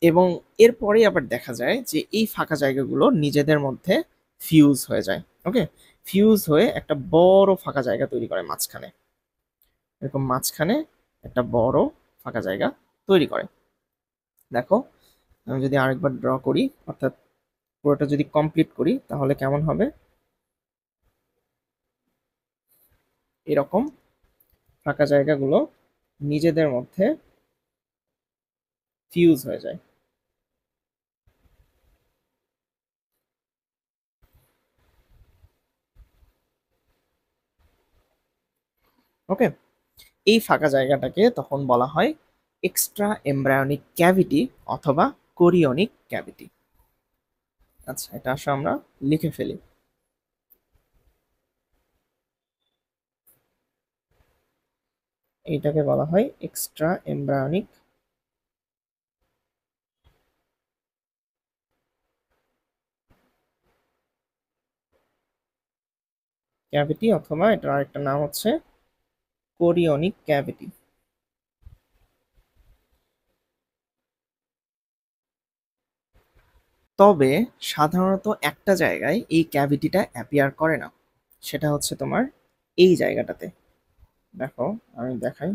এবং এরপরে আবার দেখা যায় যে এই ফাঁকা জায়গাগুলো নিজেদের মধ্যে ফিউজ হয়ে যায়। ওকে, ফিউজ হয়ে একটা বড় ফাঁকা জায়গা তৈরি করে মাঝখানে। এরকম মাঝখানে একটা বড় ফাঁকা জায়গা তৈরি করে। দেখো, আমি যদি আরেকবার ড্র করি, অর্থাৎ পুরোটা যদি কমপ্লিট করি, তাহলে কেমন হবে? এরকম ফাঁকা জায়গাগুলো নিজেদের মধ্যে ফিউজ হয়ে যায়। ওকে, এই ফাঁকা জায়গাটাকে তখন বলা হয় এক্সট্রা এমব্রায়োনিক ক্যাভিটি অথবা কোরিওনিক ক্যাভিটি। আচ্ছা, এটা আসলে আমরা লিখে ফেলি। এইটাকে বলা হয় এক্সট্রা এমব্রায়োনিক ক্যাভিটি, অথবা এটার আরেকটা নাম হচ্ছে কোরিওনিক ক্যাভিটি। তবে সাধারণত একটা জায়গায় এই ক্যাভিটিটা অ্যাপিয়ার করে না, সেটা হচ্ছে তোমার এই জায়গাটাতে। দেখো, আমি দেখাই।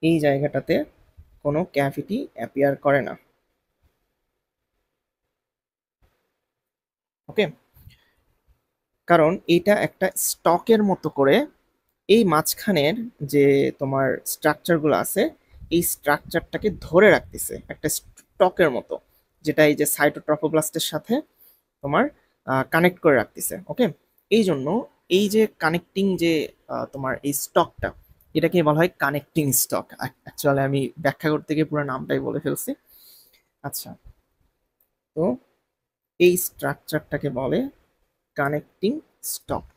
এই জায়গাটাতে কোনো ক্যাভিটি অ্যাপিয়ার করে না। ওকে, কারণ এটা একটা স্টকের মতো করে এই মাঝখানের যে তোমার স্ট্রাকচারগুলো আছে এই স্ট্রাকচারটাকে ধরে রাখতেছে একটা স্টকের মতো, যেটা এই যে সাইটোট্রফোব্লাস্টের সাথে তোমার কানেক্ট করে রাখতেছে। ওকে, এই জন্য এই যে কানেক্টিং যে তোমার এই স্টকটা, এটাকে বলা হয় কানেক্টিং স্টক। অ্যাকচুয়ালি আমি ব্যাখ্যা করতে গিয়ে পুরো নামটাই বলে ফেলছি। আচ্ছা, তো এই স্ট্রাকচারটাকে বলে কানেক্টিং স্টক।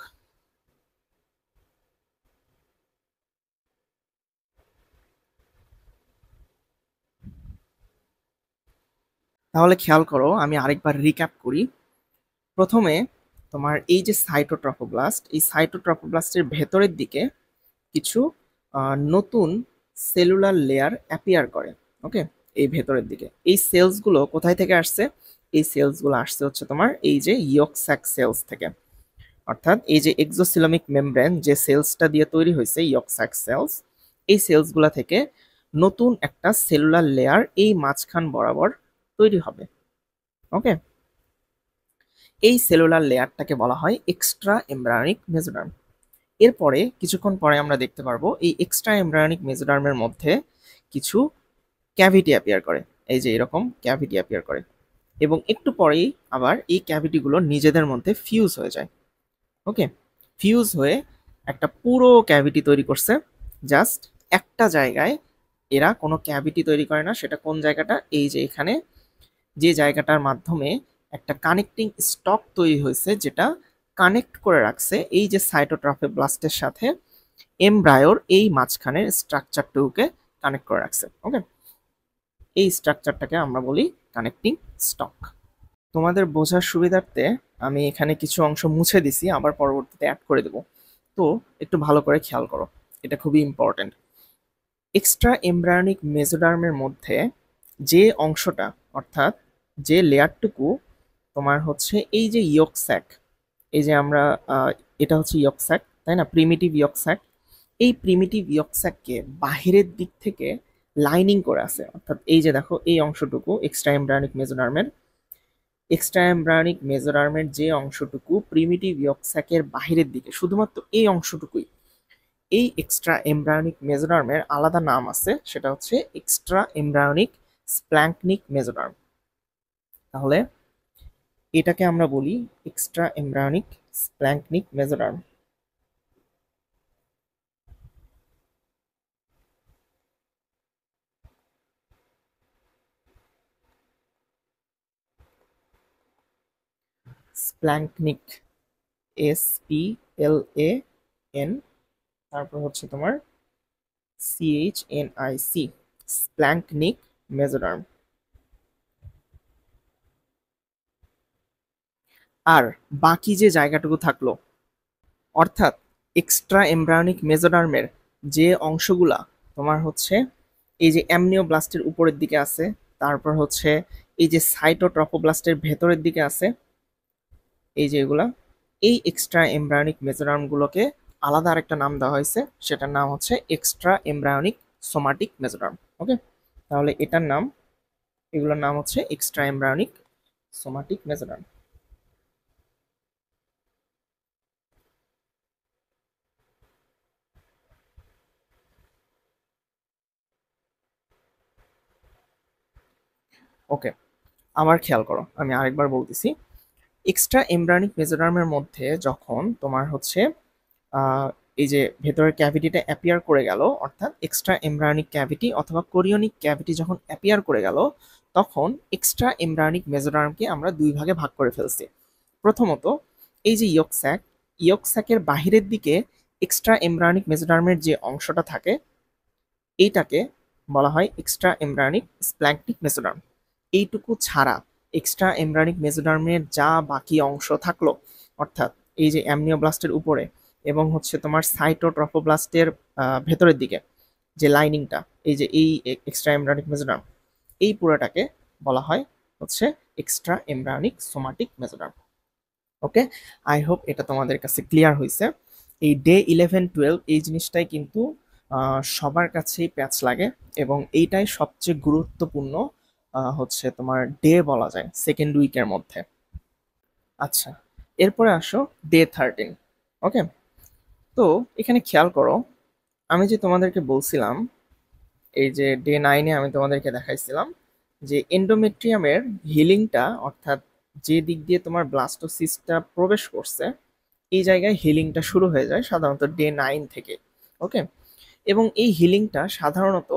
তাহলে খেয়াল করো, আমি আরেকবার রিক্যাপ করি। প্রথমে তোমার এই যে সাইটোট্রফোব্লাস্ট, এই সাইটোট্রফোব্লাস্টের ভেতরের দিকে কিছু নতুন সেলুলার লেয়ার অ্যাপিয়ার করে। ওকে, এই ভেতরের দিকে এই সেলসগুলো কোথায় থেকে আসছে? এই সেলসগুলো আসছে হচ্ছে তোমার এই যে ইয়ক স্যাক সেলস থেকে। অর্থাৎ এই যে এক্সোসিলোমিক মেমব্রেন যে সেলসটা দিয়ে তৈরি হয়েছে ইয়ক স্যাক সেলস, এই সেলসগুলো থেকে নতুন একটা সেলুলার লেয়ার এই মাঝখান বরাবর তৈরি হবে। ওকে, এই সেলুলার লেয়ারটাকে বলা হয় এক্সট্রা এমব্রায়োনিক মেসোডার্ম। এরপরে কিছুক্ষণ পরে আমরা দেখতে পারবো এই এক্সট্রা এমব্রায়োনিক মেসোডার্মের মধ্যে কিছু ক্যাভিটি অ্যাপিয়ার করে, এই যে এরকম ক্যাভিটি অ্যাপিয়ার করে, এবং একটু পরেই আবার এই ক্যাভিটিগুলো নিজেদের মধ্যে ফিউজ হয়ে যায়। ওকে, ফিউজ হয়ে একটা পুরো ক্যাভিটি তৈরি করছে। জাস্ট একটা জায়গায় এরা কোনো ক্যাভিটি তৈরি করে না, সেটা কোন জায়গাটা? এই যে এখানে যে জায়গাটার মাধ্যমে একটা কানেক্টিং স্টক তৈরি হয়েছে, যেটা কানেক্ট করে রাখছে এই যে সাইটোট্রফোব্লাস্টের সাথে এমব্রায়োর এই মাঝখানের স্ট্রাকচারটুকুকে কানেক্ট করে রাখছে। ওকে, এই স্ট্রাকচারটাকে আমরা বলি কানেক্টিং স্টক। তোমাদের বোঝার সুবিধার্থে আমি এখানে কিছু অংশ মুছে দিছি, আবার পরবর্তীতে অ্যাড করে দেব। তো একটু ভালো করে খেয়াল করো, এটা খুবই ইম্পর্টেন্ট। এক্সট্রা এমব্রায়োনিক মেসোডার্মের মধ্যে যে অংশটা, অর্থাৎ যে লেয়ারটুকু তোমার হচ্ছে এই যে ইয়ক স্যাক, এই যে আমরা এটা হচ্ছে ইয়ক স্যাক, তাই না? প্রিমিটিভ ইয়ক স্যাক। এই প্রিমিটিভ ইয়ক স্যাককে বাহিরের দিক থেকে লাইনিং করে আছে। অর্থাৎ এই যে দেখো এই অংশটুকু এক্সট্রা এমব্রায়োনিক মেসোডার্মের, এক্সট্রা এমব্রায়োনিক মেসোডার্মের যে অংশটুকু প্রিমিটিভ ইয়ক স্যাকের বাহিরের দিকে, শুধুমাত্র এই অংশটুকুই, এই এক্সট্রা এমব্রায়োনিক মেসোডার্মের আলাদা নাম আছে, সেটা হচ্ছে এক্সট্রা এমব্রায়োনিক স্প্ল্যাঙ্কনিক মেসোডার্ম। তাহলে এটাকে আমরা বলি এক্সট্রা এমব্রায়োনিক স্প্ল্যাঙ্কনিক মেসোডার্ম। স্প্ল্যাঙ্কনিক, SPLAN, তারপর হচ্ছে তোমার CHNIC, স্প্ল্যাঙ্কনিক মেসোডার্ম। আর বাকি যে জায়গাটুকু থাকলো, অর্থাৎ এক্সট্রা এমব্রায়োনিক মেসোডার্মের যে অংশগুলা তোমার হচ্ছে এই যে অ্যামনিওব্লাস্টের উপরের দিকে আছে, তারপর হচ্ছে এই যে সাইটোট্রফোব্লাস্টের ভেতরের দিকে আছে, এই যে এগুলা, এই এক্সট্রা এমব্রায়োনিক মেসোডার্মগুলোকে আলাদা আরেকটা নাম দেওয়া হয়েছে, সেটার নাম হচ্ছে এক্সট্রা এমব্রায়োনিক সোমাটিক মেসোডার্ম। ওকে, তাহলে এটার নাম, এগুলোর নাম হচ্ছে এক্সট্রা এমব্রায়োনিক সোমাটিক মেসোডার্ম। ওকে, আবার খেয়াল করো, আমি আরেকবার বলতেছি। এক্সট্রা এমব্রায়োনিক মেসোডার্মের মধ্যে যখন তোমার হচ্ছে আহ, এই যে ভেতরের ক্যাভিটিটা অ্যাপিয়ার করে গেল, অর্থাৎ এক্সট্রা এমব্রায়োনিক ক্যাভিটি অথবা কোরিওনিক ক্যাভিটি যখন অ্যাপিয়ার করে গেল, তখন এক্সট্রা এমব্রায়োনিক মেসোডার্মকে আমরা দুই ভাগে ভাগ করে ফেলছি। প্রথমত এই যে ইয়ক স্যাক, ইয়ক স্যাকের বাহিরের দিকে এক্সট্রা এমব্রায়োনিক মেসোডার্মের যে অংশটা থাকে, এইটাকে বলা হয় এক্সট্রা এমব্রায়োনিক স্প্ল্যাঙ্কনিক মেসোডার্ম। এইটুকু ছাড়া এক্সট্রা এমব্রায়োনিক মেসোডার্মের যা বাকি অংশ থাকলো, অর্থাৎ এই যে অ্যামনিওব্লাস্টের উপরে এবং হচ্ছে তোমার সাইটোট্রফোব্লাস্টের ভেতরের দিকে যে লাইনিংটা, এই যে এই এক্সট্রা এমব্রায়োনিক মেসোডার্ম, এই পুরোটাকে বলা হয় হচ্ছে extra embryonic somatic mesoderm. Okay, I hope এটা তোমাদের কাছে ক্লিয়ার হয়েছে। এই ডে 11-12 এই জিনিসটাই কিন্তু সবার কাছেই প্যাচ লাগে, এবং এইটাই সবচেয়ে গুরুত্বপূর্ণ হচ্ছে তোমার ডে বলা যায় সেকেন্ড উইকের মধ্যে। আচ্ছা, এরপরে আসো ডে 13। ওকে, তো এখানে খেয়াল করো, আমি যে তোমাদেরকে বলছিলাম, এই যে ডে 9-এ আমি তোমাদেরকে দেখাইছিলাম যে এন্ডোমেট্রিয়ামের হিলিংটা, অর্থাৎ যে দিক দিয়ে তোমার ব্লাস্টোসিস্টটা প্রবেশ করছে, এই জায়গায় হিলিংটা শুরু হয়ে যায় সাধারণত ডে 9 থেকে। ওকে, এবং এই হিলিংটা সাধারণত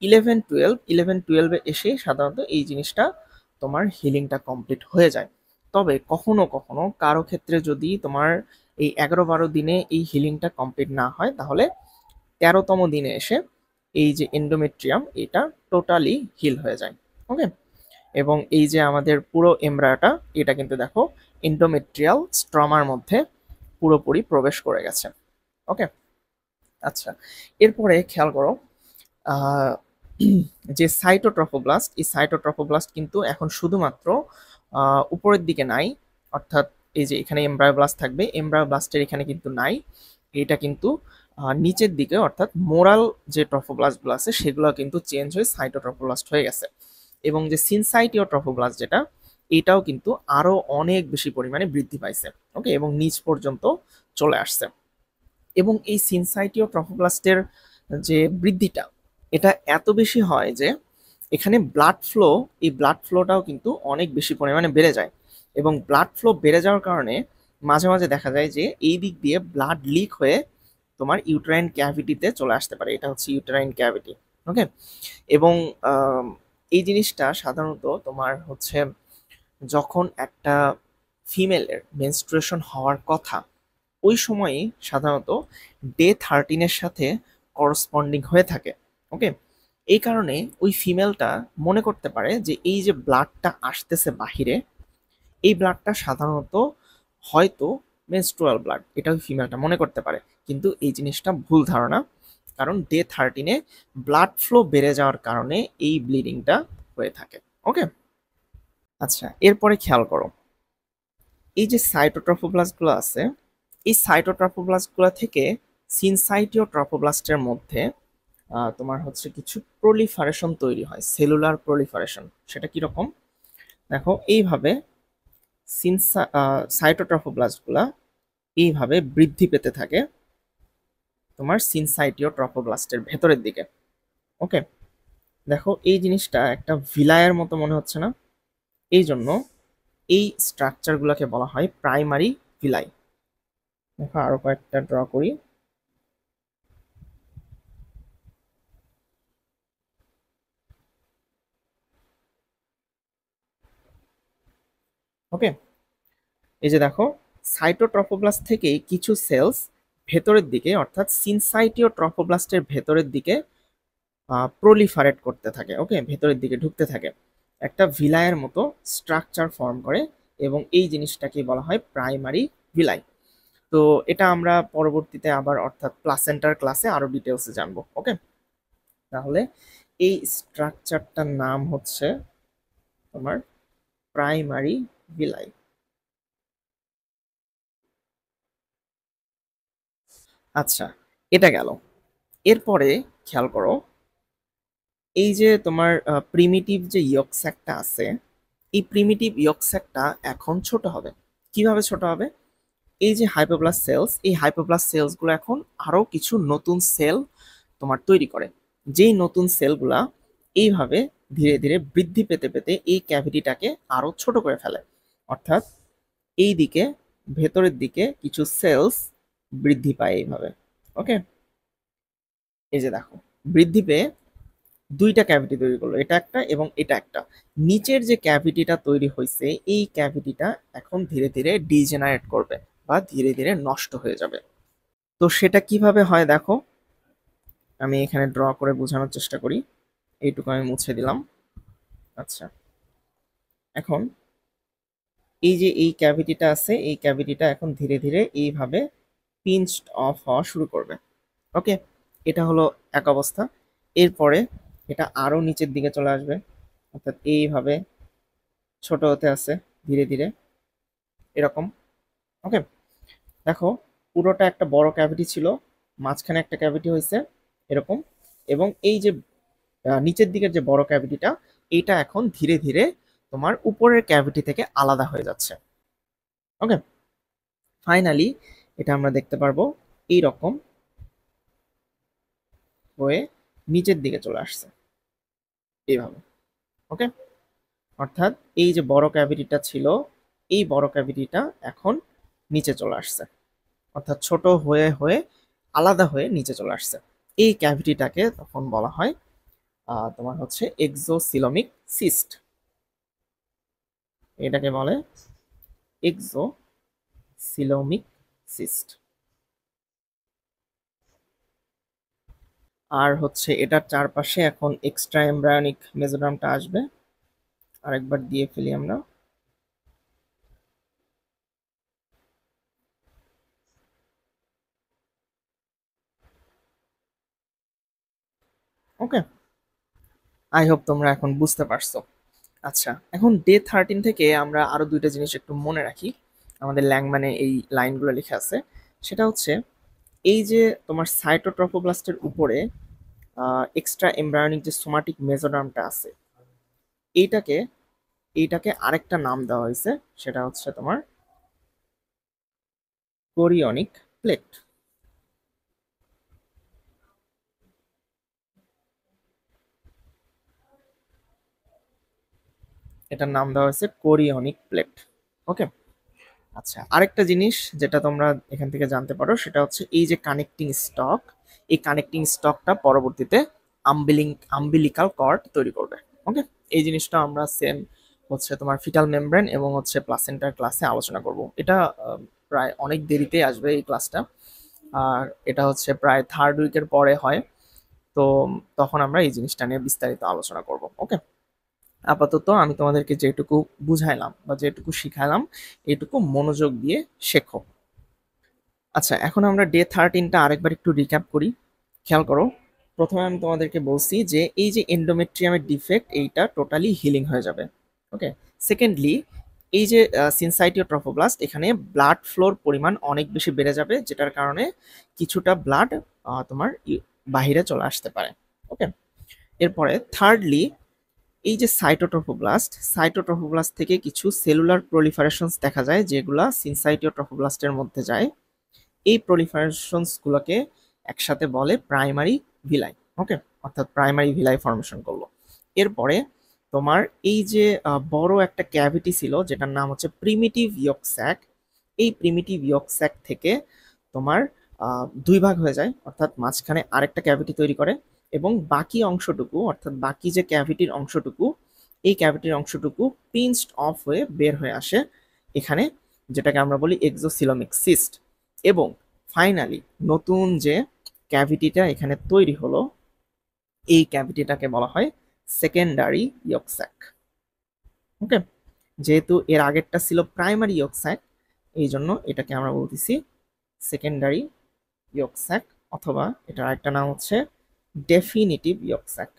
11-12 এসে সাধারণত এই জিনিসটা তোমার হিলিংটা কমপ্লিট হয়ে যায়। তবে কখনো কখনো কারো ক্ষেত্রে যদি তোমার এই 11-12 দিনে এই হিলিংটা কমপ্লিট না হয়, তাহলে 13তম দিনে এসে এই যে এন্ডোমেট্রিয়াম এটা টোটালি হিল হয়ে যায়। ওকে, এবং এই যে আমাদের পুরো এমব্রায়োটা, এটা কিন্তু দেখো এন্ডোমেট্রিয়াল স্ট্রমার মধ্যে পুরোপুরি প্রবেশ করে গেছে। ওকে, আচ্ছা, এরপরে খেয়াল করো, আহ, যে সাইটোট্রফোব্লাস্ট, এই সাইটোট্রফোব্লাস্ট কিন্তু এখন শুধুমাত্র উপরের দিকে নাই, অর্থাৎ এই যে এখানে এমব্রায়োব্লাস্ট থাকবে, এমব্রায়োব্লাস্টের এখানে কিন্তু নাই, এটা কিন্তু নিচের দিকে, অর্থাৎ মোরাল যে ট্রফোব্লাস্টগুলো আছে সেগুলো কিন্তু চেঞ্জ হয়ে সাইটোট্রফোব্লাস্ট হয়ে গেছে। এবং যে সিনসাইটিও ট্রফোব্লাস্ট যেটা, এটাও কিন্তু আরো অনেক বেশি পরিমাণে বৃদ্ধি পাইছে। ওকে, এবং নিচ পর্যন্ত চলে আসছে। এবং এই সিনসাইটিও ট্রফোব্লাস্টের যে বৃদ্ধিটা, এটা এত বেশি হয় যে এখানে ব্লাড ফ্লো, এই ব্লাড ফ্লোটাও কিন্তু অনেক বেশি পরিমাণে বেড়ে যায়। এবং ব্লাড ফ্লো বেড়ে যাওয়ার কারণে মাঝে মাঝে দেখা যায় যে এই দিক দিয়ে ব্লাড লিক হয়ে তোমার ইউটেরাইন ক্যাভিটিতে চলে আসতে পারে। এটা হচ্ছে ইউটেরাইন ক্যাভিটি। ওকে, এবং আম, এই জিনিসটা সাধারণত তোমার হচ্ছে যখন একটা ফিমেলের মেনস্ট্রুয়েশন হওয়ার কথা, ওই সময়ই সাধারণত ডে 13-এর সাথে করসপন্ডিং হয়ে থাকে। ওকে, এই কারণে ওই ফিমেলটা মনে করতে পারে যে এই যে ব্লাডটা আসতেছে বাহিরে, এই ব্লাডটা সাধারণত হয়তো মেনস্ট্রুয়াল ব্লাড, এটা ওই ফিমেলটা মনে করতে পারে। কিন্তু এই জিনিসটা ভুল ধারণা, কারণ ডে 13-এ ব্লাড ফ্লো বেড়ে যাওয়ার কারণে এই ব্লিডিংটা হয়ে থাকে। ওকে, আচ্ছা, এরপরে খেয়াল করো, এই যে সাইটোট্রফোব্লাস্টগুলো আছে, এই সাইটোট্রফোব্লাস্টগুলো থেকে সিনসাইটিও ট্রফোব্লাস্টের মধ্যে তোমার হচ্ছে কিছু প্রলিফারেশন তৈরি হয়, সেলুলার প্রলিফারেশন। সেটা কিরকম দেখো, এইভাবে সাইটোট্রফোব্লাস্টগুলা এইভাবে বৃদ্ধি পেতে থাকে তোমার সিনসাইটিও ট্রফোব্লাস্টের ভেতরের দিকে। ওকে, দেখো এই জিনিসটা একটা ভিলায়ের মতো মনে হচ্ছে না? এই জন্য এই স্ট্রাকচারগুলোকে বলা হয় প্রাইমারি ভিলাই। দেখো আরো কয়েকটা ড্র করি। ওকে, এই যে দেখো, সাইটোট্রফোব্লাস্ট থেকেই কিছু সেলস ভেতরের দিকে, অর্থাৎ সিনসাইটিও ট্রফোব্লাস্টের ভেতরের দিকে প্রলিফারেট করতে থাকে। ওকে, ভেতরের দিকে ঢুকতে থাকে, একটা ভিলায়ের মতো স্ট্রাকচার ফর্ম করে, এবং এই জিনিসটাকে বলা হয় প্রাইমারি ভিলাই। তো এটা আমরা পরবর্তীতে আবার, অর্থাৎ প্লাসেন্টার ক্লাসে আরো ডিটেলসে জানবো। ওকে, তাহলে এই স্ট্রাকচারটার নাম হচ্ছে তোমার প্রাইমারি ভিলাই। আচ্ছা, এটা গেল। এরপরে খেয়াল করো, এই যে তোমার প্রিমিটিভ যে ইয়ক স্যাকটা আছে, এই প্রিমিটিভ ইয়ক স্যাকটা এখন ছোট হবে। কিভাবে ছোট হবে? এই যে হাইপোপ্লাস্ট সেলস, এই হাইপোপ্লাস্ট সেলসগুলো এখন আরো কিছু নতুন সেল তোমার তৈরি করে, যেই নতুন সেলগুলা এইভাবে ধীরে ধীরে বৃদ্ধি পেতে পেতে এই ক্যাভিটিটাকে আরো ছোট করে ফেলে। অর্থাৎ এই দিকে, ভেতরের দিকে কিছু সেলস বৃদ্ধি পায় এইভাবে। ওকে, এই যে দেখো, বৃদ্ধি পেয়ে দুইটা ক্যাভিটি তৈরি করলো, এটা একটা এবং এটা একটা। নিচের যে ক্যাভিটিটা তৈরি হয়েছে, এই ক্যাভিটিটা এখন ধীরে ধীরে ডিজেনারেট করবে বা ধীরে ধীরে নষ্ট হয়ে যাবে। তো সেটা কিভাবে হয় দেখো, আমি এখানে ড্র করে বোঝানোর চেষ্টা করি। এইটুকু আমি মুছে দিলাম। আচ্ছা, এখন এই যে এই ক্যাভিটিটা আছে, এই ক্যাভিটিটা এখন ধীরে ধীরে এইভাবে পিঞ্চড অফ হওয়া শুরু করবে। ওকে, এটা হলো এক অবস্থা। এরপরে এটা আরো নিচের দিকে চলে আসবে, অর্থাৎ এইভাবে ছোট হতে আছে ধীরে ধীরে, এরকম। ওকে, দেখো, পুরোটা একটা বড় ক্যাভিটি ছিল, মাঝখানে একটা ক্যাভিটি হয়েছে এরকম, এবং এই যে নিচের দিকের যে বড় ক্যাভিটিটা, এইটা এখন ধীরে ধীরে তোমার উপরের ক্যাভিটি থেকে আলাদা হয়ে যাচ্ছে। ওকে, ফাইনালি এটা আমরা দেখতে পারবো এই রকম হয়ে নিচের দিকে চলে আসছে এইভাবে। ওকে, অর্থাৎ এই যে বড় ক্যাভিটিটা ছিল, এই বড় ক্যাভিটিটা এখন নিচে চলে আসছে, অর্থাৎ ছোট হয়ে হয়ে আলাদা হয়ে নিচে চলে আসছে। এই ক্যাভিটিটাকে তখন বলা হয় তোমার হচ্ছে এক্সোসিলোমিক সিস্ট। এটাকে বলে এক্সোসিলোমিক সিস্ট। আর হচ্ছে এটার চারপাশে এখন এক্সট্রা এমব্রায়োনিক মেসোডার্মটা আসবে। আরেকবার দিয়ে ফেলি আমরা। ওকে, আই হোপ তোমরা এখন বুঝতে পারছো। আচ্ছা, এখন ডে 13 থেকে আমরা আরো দুইটা জিনিস একটু মনে রাখি। আমাদের ল্যাংম্যানে এই লাইনগুলো লিখে আছে। সেটা হচ্ছে এই যে তোমার সাইটোট্রফোব্লাস্টের উপরে এক্সট্রা এমব্রায়োনিক যে সোমাটিক মেসোডার্মটা আছে, এইটাকে এইটাকে আরেকটা নাম দেওয়া হয়েছে। সেটা হচ্ছে তোমার কোরিয়নিক প্লেট। এটার নাম দেওয়া হয়েছে কোরিয়নিক প্লেট। ওকে, আচ্ছা, আরেকটা জিনিস যেটা তোমরা এখান থেকে জানতে পারো সেটা হচ্ছে এই যে কানেক্টিং স্টক, এই কানেক্টিং স্টকটা পরবর্তীতে আম্বিলিকাল কর্ড তৈরি করবে। ওকে, এই জিনিসটা আমরা সেম হচ্ছে তোমার ফিটাল মেমব্রেন এবং হচ্ছে প্লাসেন্টার ক্লাসে আলোচনা করব। এটা প্রায় অনেক দেরিতে আসবে এই ক্লাসটা, আর এটা হচ্ছে প্রায় থার্ড উইকের পরে হয়। তো তখন আমরা এই জিনিসটা নিয়ে বিস্তারিত আলোচনা করব। ওকে, আপাতত আমি তোমাদেরকে যেটুকু বুঝাইলাম বা যেটুকু শিখাইলাম এটুকু মনোযোগ দিয়ে শেখো। আচ্ছা, এখন আমরা ডে 13টা আরেকবার একটু রিক্যাপ করি। খেয়াল করো, প্রথমে আমি তোমাদেরকে বলছি যে এই যে এন্ডোমেট্রিয়ামের ডিফেক্ট এইটা টোটালি হিলিং হয়ে যাবে। ওকে, সেকেন্ডলি এই যে সিনসাইটিও ট্রফোব্লাস্ট, এখানে ব্লাড ফ্লোর পরিমাণ অনেক বেশি বেড়ে যাবে, যেটার কারণে কিছুটা ব্লাড তোমার বাহিরে চলে আসতে পারে। ওকে, এরপরে থার্ডলি এই যে সাইটোট্রফোব্লাস্ট থেকে কিছু সেলুলার প্রলিফারেশনস দেখা যায় যেগুলা সিনসাইটিওট্রফোব্লাস্টের মধ্যে যায়। এই প্রলিফারেশনস গুলোকে একসাথে বলে প্রাইমারি ভিলাই। ওকে, অর্থাৎ প্রাইমারি ভিলাই ফর্মেশন করলো। এরপরে তোমার এই যে বড় একটা ক্যাভিটি ছিল যেটার নাম হচ্ছে প্রিমিটিভ ইয়ক স্যাক, এই প্রিমিটিভ ইয়ক স্যাক থেকে তোমার দুই ভাগ হয়ে যায়, অর্থাৎ মাঝখানে আরেকটা ক্যাভিটি তৈরি করে এবং বাকি অংশটুকু অর্থাৎ বাকি যে ক্যাভিটির অংশটুকু, এই ক্যাভিটির অংশটুকু পিঞ্চড অফ হয়ে বের হয়ে আসে এখানে, যেটাকে আমরা বলি এক্সোসিলোমিক সিস্ট। এবং ফাইনালি নতুন যে ক্যাভিটিটা এখানে তৈরি হলো, এই ক্যাভিটিটাকে বলা হয় সেকেন্ডারি ইয়ক স্যাক। ওকে, যেহেতু এর আগেরটা ছিল প্রাইমারি ইয়ক স্যাক, এই জন্য এটাকে আমরা বলতেছি সেকেন্ডারি ইয়ক স্যাক, অথবা এটার আরেকটা নাম হচ্ছে ডেফিনিটিভ ইয়ক স্যাক,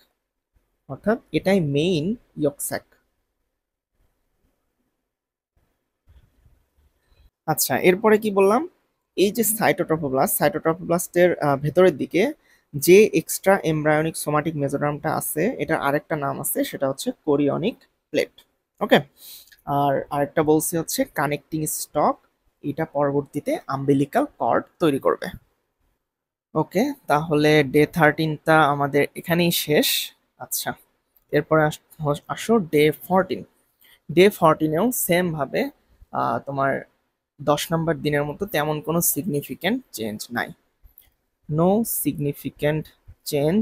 অর্থাৎ এটাই মেইন ইয়ক স্যাক। আচ্ছা, এরপরে কি বললাম, এই যে সাইটোট্রফোব্লাস্টের ভেতরের দিকে যে এক্সট্রা এমব্রায়োনিক সোমাটিক মেসোডার্মটা আছে, এটার আরেকটা নাম আছে, সেটা হচ্ছে কোরিয়নিক প্লেট। ওকে, আর আরেকটা বলছি হচ্ছে কানেক্টিং স্টক, এটা পরবর্তীতে আম্বিলিকাল কর্ড তৈরি করবে। ওকে, তাহলে ডে 13টা আমাদের এখানেই শেষ। আচ্ছা, এরপরে আসো ডে 14। ডে 14এও সেম ভাবে তোমার 10 নম্বর দিনের মতো তেমন কোনো সিগনিফিক্যান্ট চেঞ্জ নাই। No significant change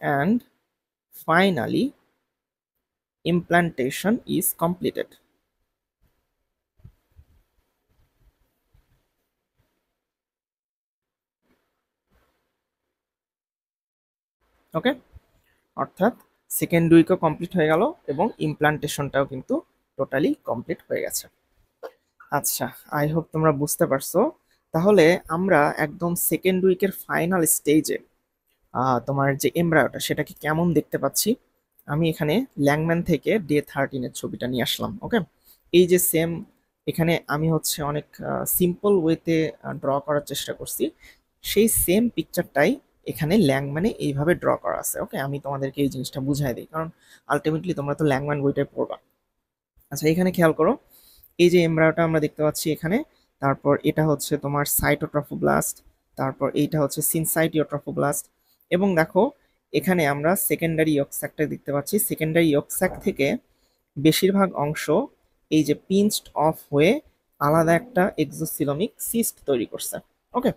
and finally implantation is completed. Okay, অর্থাৎ সেকেন্ড উইকও কমপ্লিট হয়ে গেল এবং ইমপ্লান্টেশনটাও কিন্তু টোটালি কমপ্লিট হয়ে গেছে। আচ্ছা, আই হোপ তোমরা বুঝতে পারছো। তাহলে আমরা একদম সেকেন্ড উইকের ফাইনাল স্টেজে তোমার যে এমব্রায়োটা সেটাকে কেমন দেখতে পাচ্ছি। আমি এখানে ল্যাংম্যান থেকে ডে 13-এর ছবিটা নিয়ে আসলাম। ওকে, এই যে সেম, এখানে আমি হচ্ছে অনেক সিম্পল ওয়েতে ড্র করার চেষ্টা করছি, সেই সেম পিকচারটাই এখানে ল্যাং মানে এইভাবে ড্র করা আছে। ওকে, আমি তোমাদেরকে এই জিনিসটা বুঝাই দিই, কারণ আলটিমেটলি তোমরা তো ল্যাংম্যান বইটাই পড়বা। আচ্ছা, এখানে খেয়াল করো, এই যে এমব্রায়োটা আমরা দেখতে পাচ্ছি এখানে, তারপর এটা হচ্ছে তোমার সাইটোট্রফোব্লাস্ট, তারপর এইটা হচ্ছে সিনসাইটিওট্রফোব্লাস্ট, এবং দেখো এখানে আমরা সেকেন্ডারি ইয়ক স্যাকটা দেখতে পাচ্ছি। সেকেন্ডারি ইয়ক স্যাক থেকে বেশিরভাগ অংশ এই যে পিঞ্চড অফ হয়ে আলাদা একটা এক্সোসিলোমিক সিস্ট তৈরি করছে। ওকে,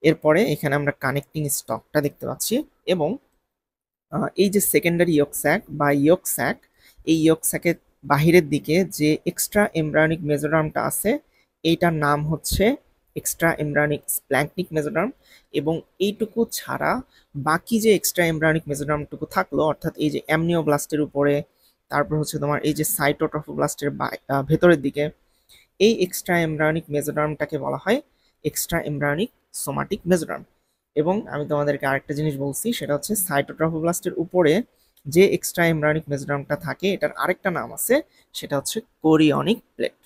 এরপরে এখানে আমরা কানেক্টিং স্টকটা দেখতে পাচ্ছি, এবং এই যে সেকেন্ডারি ইয়ক স্যাক বা ইয়ক স্যাক, এই ইয়ক স্যাকের বাহিরের দিকে যে এক্সট্রা এমব্রায়োনিক মেজোডার্মটা আছে, এইটার নাম হচ্ছে এক্সট্রা এমব্রায়োনিক স্প্ল্যাঙ্কনিক মেজোডার্ম। এবং এইটুকু ছাড়া বাকি যে এক্সট্রা এমব্রায়োনিক মেজোডার্মটুকু থাকলো, অর্থাৎ এই যে অ্যামনিওব্লাস্টের উপরে, তারপর হচ্ছে তোমার এই যে সাইটোট্রফোব্লাস্টের ভেতরের দিকে, এই এক্সট্রা এমব্রায়োনিক মেজোডার্মটাকে বলা হয় এক্সট্রা এমব্রায়োনিক সোমাটিক মেজোডার্ম। এবং আমি তোমাদেরকে আরেকটা জিনিস বলছি, সেটা হচ্ছে সাইটোট্রফোব্লাস্টের উপরে যে এক্সট্রা এমব্রায়োনিক মেজোডার্মটা থাকে, এটার আরেকটা নাম আছে, সেটা হচ্ছে কোরিয়নিক প্লেট।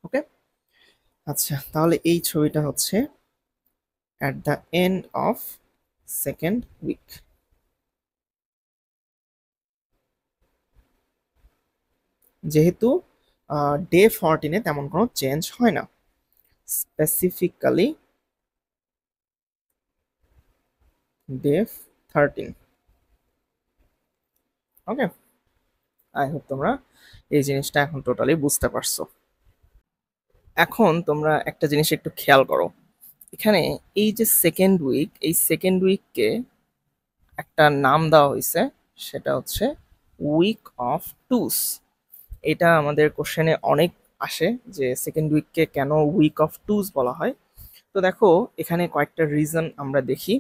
ওকে, আচ্ছা, তাহলে এই ছবিটা হচ্ছে at the end of second week. যেহেতু ডে 14-এ তেমন কোনো চেঞ্জ হয় না, specifically day 13। Okay, I hope তোমরা এই জিনিসটা এখন টোটালি বুঝতে পারছো। এখন তোমরা একটা জিনিস একটু খেয়াল করো, এখানে এই যে সেকেন্ড উইক, এই সেকেন্ড উইককে একটা নাম দেওয়া হয়েছে, সেটা হচ্ছে উইক অফ টুস। এটা আমাদের কোশ্চেনে অনেক আসে যে সেকেন্ড উইককে কেন উইক অফ টুস বলা হয়। তো দেখো এখানে কয়েকটা রিজন আমরা দেখি।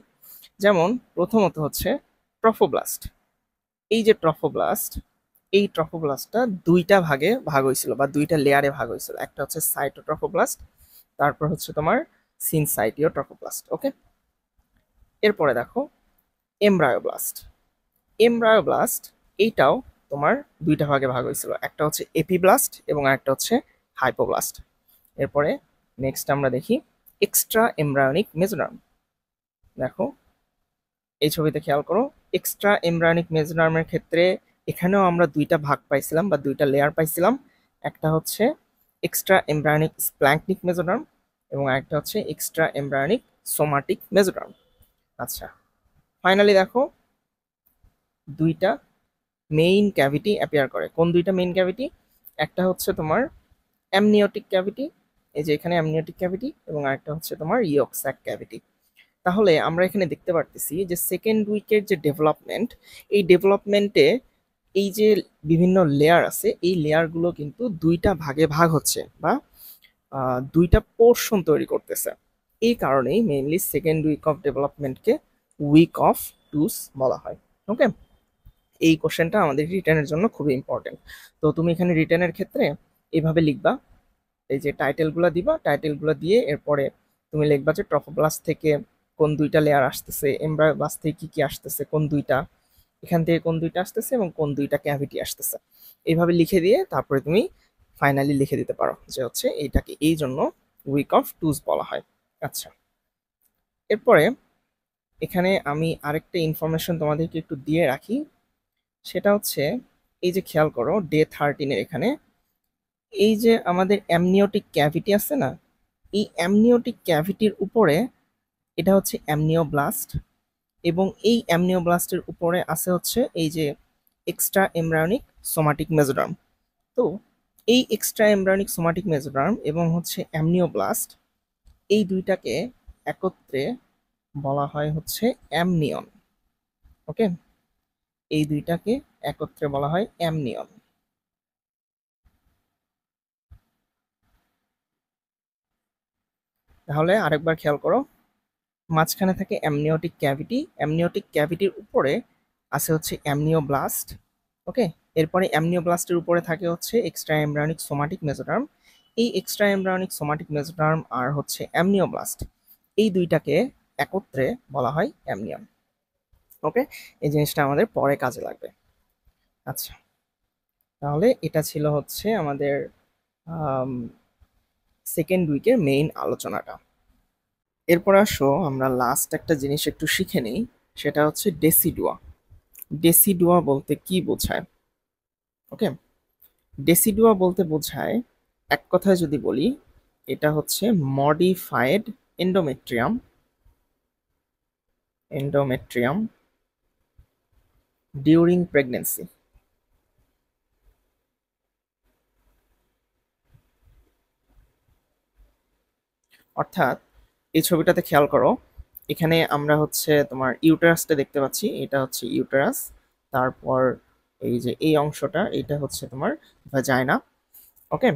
যেমন প্রথমত হচ্ছে ট্রফোব্লাস্ট। এই যে ট্রফোব্লাস্ট, এই ট্রফোব্লাস্টটা দুইটা ভাগে ভাগ হয়েছিল বা দুইটা লেয়ারে ভাগ হয়েছিল। একটা হচ্ছে সাইটোট্রফোব্লাস্ট, তারপর হচ্ছে তোমার সিনসাইটিও ট্রফোব্লাস্ট। ওকে, এরপরে দেখো এমব্রায়োব্লাস্ট। এমব্রায়োব্লাস্ট এইটাও তোমার দুইটা ভাগে ভাগ হয়েছিল, একটা হচ্ছে এপিব্লাস্ট এবং একটা হচ্ছে হাইপোব্লাস্ট। এরপরে নেক্সট আমরা দেখি এক্সট্রা এমব্রায়োনিক মেজোডার্ম। দেখো এই ছবিতে খেয়াল করো, এক্সট্রা এমব্রায়োনিক মেজোডার্মের ক্ষেত্রে এখানেও আমরা দুইটা ভাগ পাইছিলাম বা দুইটা লেয়ার পাইছিলাম। একটা হচ্ছে এক্সট্রা এমব্রায়োনিক স্প্ল্যাঙ্কনিক মেজোডার্ম এবং একটা হচ্ছে এক্সট্রা এমব্রায়োনিক সোমাটিক মেজোডার্ম। আচ্ছা, ফাইনালি দেখো দুইটা মেইন ক্যাভিটি অ্যাপিয়ার করে। কোন দুইটা মেইন ক্যাভিটি? একটা হচ্ছে তোমার অ্যামনিওটিক ক্যাভিটি, এই যে এখানে অ্যামনিওটিক ক্যাভিটি, এবং আরেকটা হচ্ছে তোমার ইয়ক স্যাক ক্যাভিটি। তাহলে আমরা এখানে দেখতে পারতেছি যে সেকেন্ড উইকের যে ডেভেলপমেন্ট, এই ডেভেলপমেন্টে এই যে বিভিন্ন লেয়ার আছে, এই লেয়ারগুলো কিন্তু দুইটা ভাগে ভাগ হচ্ছে বা দুইটা পোর্শন তৈরি করতেছে। এই কারণেই মেইনলি সেকেন্ড উইক অফ ডেভেলপমেন্টকে উইক অফ টুস বলা হয়। ওকে, এই কোশ্চেনটা আমাদের রিটেনের জন্য খুবই ইম্পর্টেন্ট। তো তুমি এখানে রিটেনের ক্ষেত্রে এইভাবে লিখবা, এই যে টাইটেলগুলো দিবা, টাইটেলগুলো দিয়ে এরপরে তুমি লিখবা যে ট্রফোব্লাস্ট থেকে কোন দুইটা লেয়ার আসতেছে, এমব্রায়োব্লাস্ট থেকে কি কি আসতেছে, কোন দুইটা, এখান থেকে কোন দুইটা আসতেছে এবং কোন দুইটা ক্যাভিটি আসতেছে। এইভাবে লিখে দিয়ে তারপরে তুমি ফাইনালি লিখে দিতে পারো যে হচ্ছে এইটাকে এই জন্য উইক অফ টুস বলা হয়। আচ্ছা, এরপরে এখানে আমি আরেকটা ইনফরমেশন তোমাদেরকে একটু দিয়ে রাখি, সেটা হচ্ছে এই যে খেয়াল করো ডে 13-এর এখানে এই যে আমাদের অ্যামনিওটিক ক্যাভিটি আছে না, এই অ্যামনিওটিক ক্যাভিটির উপরে এটা হচ্ছে অ্যামনিওব্লাস্ট, এবং এই অ্যামনিওব্লাস্টের উপরে আছে হচ্ছে এই যে এক্সট্রা এমব্রায়োনিক সোমাটিক মেজোডার্ম। তো এই এক্সট্রা এমব্রায়োনিক সোমাটিক মেজোডার্ম এবং হচ্ছে অ্যামনিওব্লাস্ট, এই দুইটাকে একত্রে বলা হয় হচ্ছে অ্যামনিয়ন। ওকে, এই দুইটাকে একত্রে বলা হয় অ্যামনিয়ন। তাহলে আরেকবার খেয়াল করো, মাঝখানে থাকে অ্যামনিওটিক ক্যাভিটি, অ্যামনিওটিক ক্যাভিটির উপরে আছে হচ্ছে অ্যামনিওব্লাস্ট। ওকে, এরপরে অ্যামনিওব্লাস্টের উপরে থাকে হচ্ছে এক্সট্রা এমব্রায়োনিক সোমাটিক মেজোডার্ম। এই এক্সট্রা এমব্রায়োনিক সোমাটিক মেজোডার্ম আর হচ্ছে অ্যামনিওব্লাস্ট, এই দুইটাকে একত্রে বলা হয় অ্যামনিয়ন। ওকে, এই জিনিসটা আমাদের পরে কাজে লাগবে। আচ্ছা, তাহলে এটা ছিল হচ্ছে আমাদের সেকেন্ড উইকের মেইন আলোচনাটা। এরপর আসো আমরা লাস্ট একটা জিনিস একটু শিখে নেই, সেটা হচ্ছে ডেসিডুয়া। ডেসিডুয়া বলতে কি বোঝায়? ওকে, ডেসিডুয়া বলতে বোঝায়, এক কথায় যদি বলি, এটা হচ্ছে modified endometrium, endometrium during pregnancy. অর্থাৎ এই ছবিটাতে খেয়াল করো, এখানে আমরা হচ্ছে তোমার ইউটেরাসটা দেখতে পাচ্ছি, এটা হচ্ছে ইউটেরাস। তারপর এই যে এই অংশটা, এটা হচ্ছে তোমার ভাজাইনা। ওকে,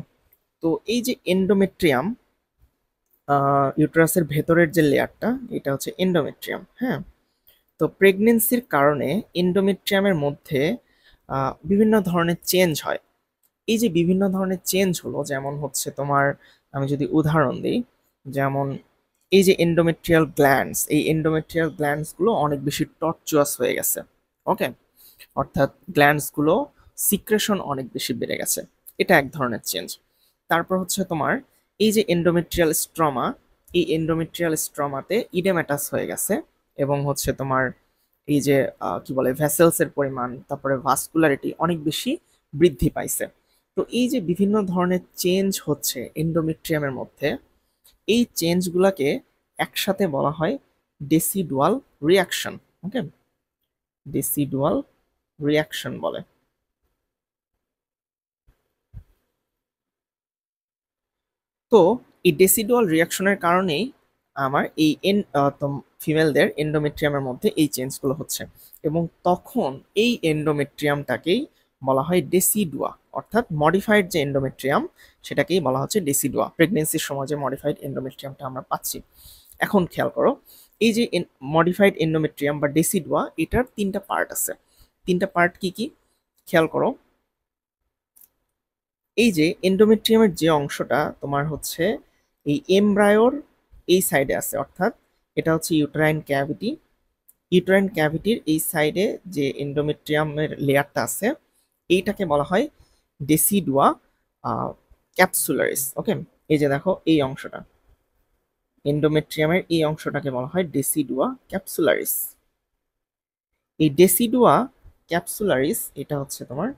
তো এই যে এন্ডোমেট্রিয়াম, ইউটেরাসের ভেতরের যে লেয়ারটা, এটা হচ্ছে এন্ডোমেট্রিয়াম। হ্যাঁ, তো প্রেগনেন্সির কারণে এন্ডোমেট্রিয়ামের মধ্যে বিভিন্ন ধরনের চেঞ্জ হয়। এই যে বিভিন্ন ধরনের চেঞ্জ হলো, যেমন হচ্ছে তোমার, আমি যদি উদাহরণ দিই, যেমন এই যে এন্ডোমেট্রিয়াল গ্ল্যান্ডস, এই এন্ডোমেট্রিয়াল গ্ল্যান্ডস গুলো অনেক বেশি টর্চুয়াস হয়ে গেছে। ওকে, অর্থাৎ গ্ল্যান্ডস গুলো সিক্রেশন অনেক বেশি বেড়ে গেছে, এটা এক ধরনের চেঞ্জ। তারপর হচ্ছে তোমার এই যে এন্ডোমেট্রিয়াল স্ট্রমা, এই এন্ডোমেট্রিয়াল স্ট্রমাতে ইডেমাটাস হয়ে গেছে, এবং হচ্ছে তোমার এই যে কি বলে ভেসেলস এর পরিমাণ, তারপরে ভাস্কুলারিটি অনেক বেশি বৃদ্ধি পাইছে। তো এই যে বিভিন্ন ধরনের চেঞ্জ হচ্ছে এন্ডোমেট্রিয়ামের মধ্যে, এই চেঞ্জগুলোকে একসাথে বলা হয় ডেসিডুয়াল রিয়াকশন। ওকে, ডেসিডুয়াল রিয়াকশন বলে। তো এই ডেসিডুয়াল রিয়াকশনের কারণেই আমার এই ফিমেলদের এন্ডোমেট্রিয়ামের মধ্যে এই চেঞ্জগুলো হচ্ছে, এবং তখন এই এন্ডোমেট্রিয়ামটাকেই বলা হয় ডেসিডুয়া, অর্থাৎ মডিফাইড যে এন্ডোমেট্রিয়াম, সেটাকেই বলা হচ্ছে ডেসিডুয়া। প্রেগনেন্সির সময় যে মডিফাইড এন্ডোমেট্রিয়ামটা আমরা পাচ্ছি। এখন খেয়াল করো, এই যে মডিফাইড এন্ডোমেট্রিয়াম বা ডেসিডুয়া, এটার তিনটা পার্ট আছে। তিনটা পার্ট কি কি খেয়াল করো। এই যে এন্ডোমেট্রিয়ামের যে অংশটা তোমার হচ্ছে এই এমব্রায়োর এই সাইডে আছে, অর্থাৎ এটা হচ্ছে ইউটেরাইন ক্যাভিটি। ইউটেরাইন ক্যাভিটির এই সাইডে যে এন্ডোমেট্রিয়ামের লেয়ারটা আছে, এইটাকে বলা হয় ডেসিডুয়া ক্যাপসুলারিস। ওকে, এই যে দেখো এই অংশটা, এন্ডোমেট্রিয়ামের এই অংশটাকে বলা হয় ডেসিডুয়া ক্যাপসুলারিস। এই ডেসিডুয়া ক্যাপসুলারিস এটা হচ্ছে তোমার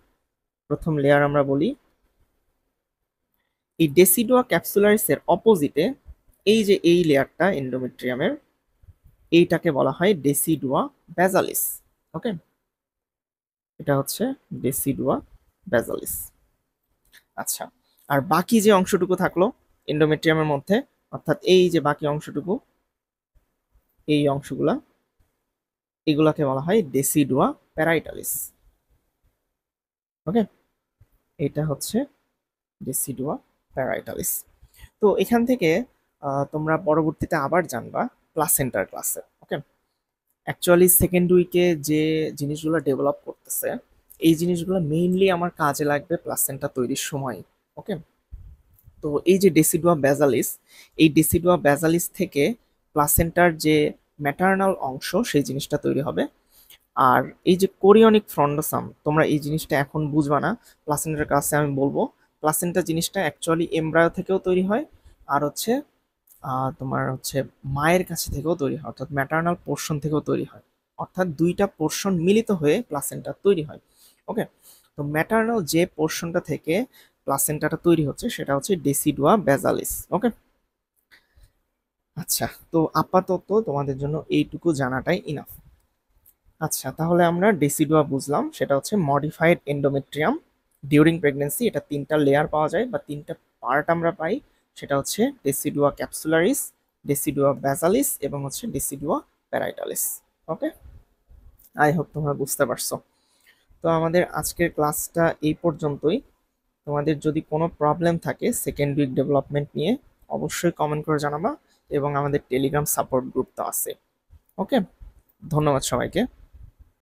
প্রথম লেয়ার আমরা বলি। এই ডেসিডুয়া ক্যাপসুলারিসের অপোজিটে এই যে এই লেয়ারটা এন্ডোমেট্রিয়ামের, এইটাকে বলা হয় ডেসিডুয়া বেজালিস। ওকে, এটা হচ্ছে ডেসিডুয়া বেজালিস। আচ্ছা, আর বাকি যে অংশটুকু থাকলো এন্ডোমেট্রিয়ামের মধ্যে, অর্থাৎ এই যে বাকি অংশটুকু, এই অংশগুলা, এগুলাকে বলা হয় ডেসিডুয়া প্যারাইটালিস। ওকে, এটা হচ্ছে ডেসিডুয়া প্যারাইটালিস। তো এখান থেকে তোমরা পরবর্তীতে আবার জানবা প্লাসেন্টার ক্লাসে। ওকে, অ্যাকচুয়ালি সেকেন্ড উইকে যে জিনিসগুলো ডেভেলপ করতেছে, এই জিনিসগুলো মেইনলি আমার কাজে লাগবে প্লাসেন্টা তৈরির সময়। ওকে, তো এই যে ডেসিডুয়া বেজালিস, এই ডেসিডুয়া বেজালিস থেকে প্লাসেন্টার যে ম্যাটার্নাল অংশ, সেই জিনিসটা তৈরি হবে। আর এই যে কোরিয়নিক ফ্রন্ডোসাম, তোমরা এই জিনিসটা এখন বুঝবা না, প্লাসেন্টার ক্লাসে আমি বলবো। প্লাসেন্টা জিনিসটা অ্যাকচুয়ালি এমব্রায়ো থেকেও তৈরি হয়, আর হচ্ছে তোমার হচ্ছে মায়ের কাছে থেকেও তৈরি হয়, অর্থাৎ ম্যাটার্নাল পোর্শন থেকেও তৈরি হয়। অর্থাৎ দুইটা পোর্শন মিলিত হয়ে প্লাসেন্টা তৈরি হয়। ওকে, তো ম্যাটার্নাল যে পোর্শনটা থেকে প্লাসেন্টাটা তৈরি হচ্ছে, সেটা হচ্ছে ডেসিডুয়া বেজালিস। ওকে, আচ্ছা, তো আপাতত তোমাদের জন্য এইটুকু জানাটাই ইনাফ। আচ্ছা, তাহলে আমরা ডেসিডুয়া বুঝলাম, সেটা হচ্ছে মডিফাইড এন্ডোমেট্রিয়াম ডিউরিং প্রেগনেন্সি। এটা তিনটা লেয়ার পাওয়া যায় বা তিনটা পার্ট আমরা পাই, সেটা হচ্ছে ডেসিডুয়া ক্যাপসুলারিস, ডেসিডুয়া বেজালিস এবং হচ্ছে ডেসিডুয়া প্যারাইটালিস। ওকে, আই হোপ তোমরা বুঝতে পারছো। তো আমাদের আজকের ক্লাসটা এই পর্যন্তই। তোমাদের যদি কোনো প্রবলেম থাকে সেকেন্ড উইক ডেভেলপমেন্ট নিয়ে, অবশ্যই কমেন্ট করে জানাবা, এবং আমাদের টেলিগ্রাম সাপোর্ট গ্রুপ তো আছে। ওকে, ধন্যবাদ সবাইকে।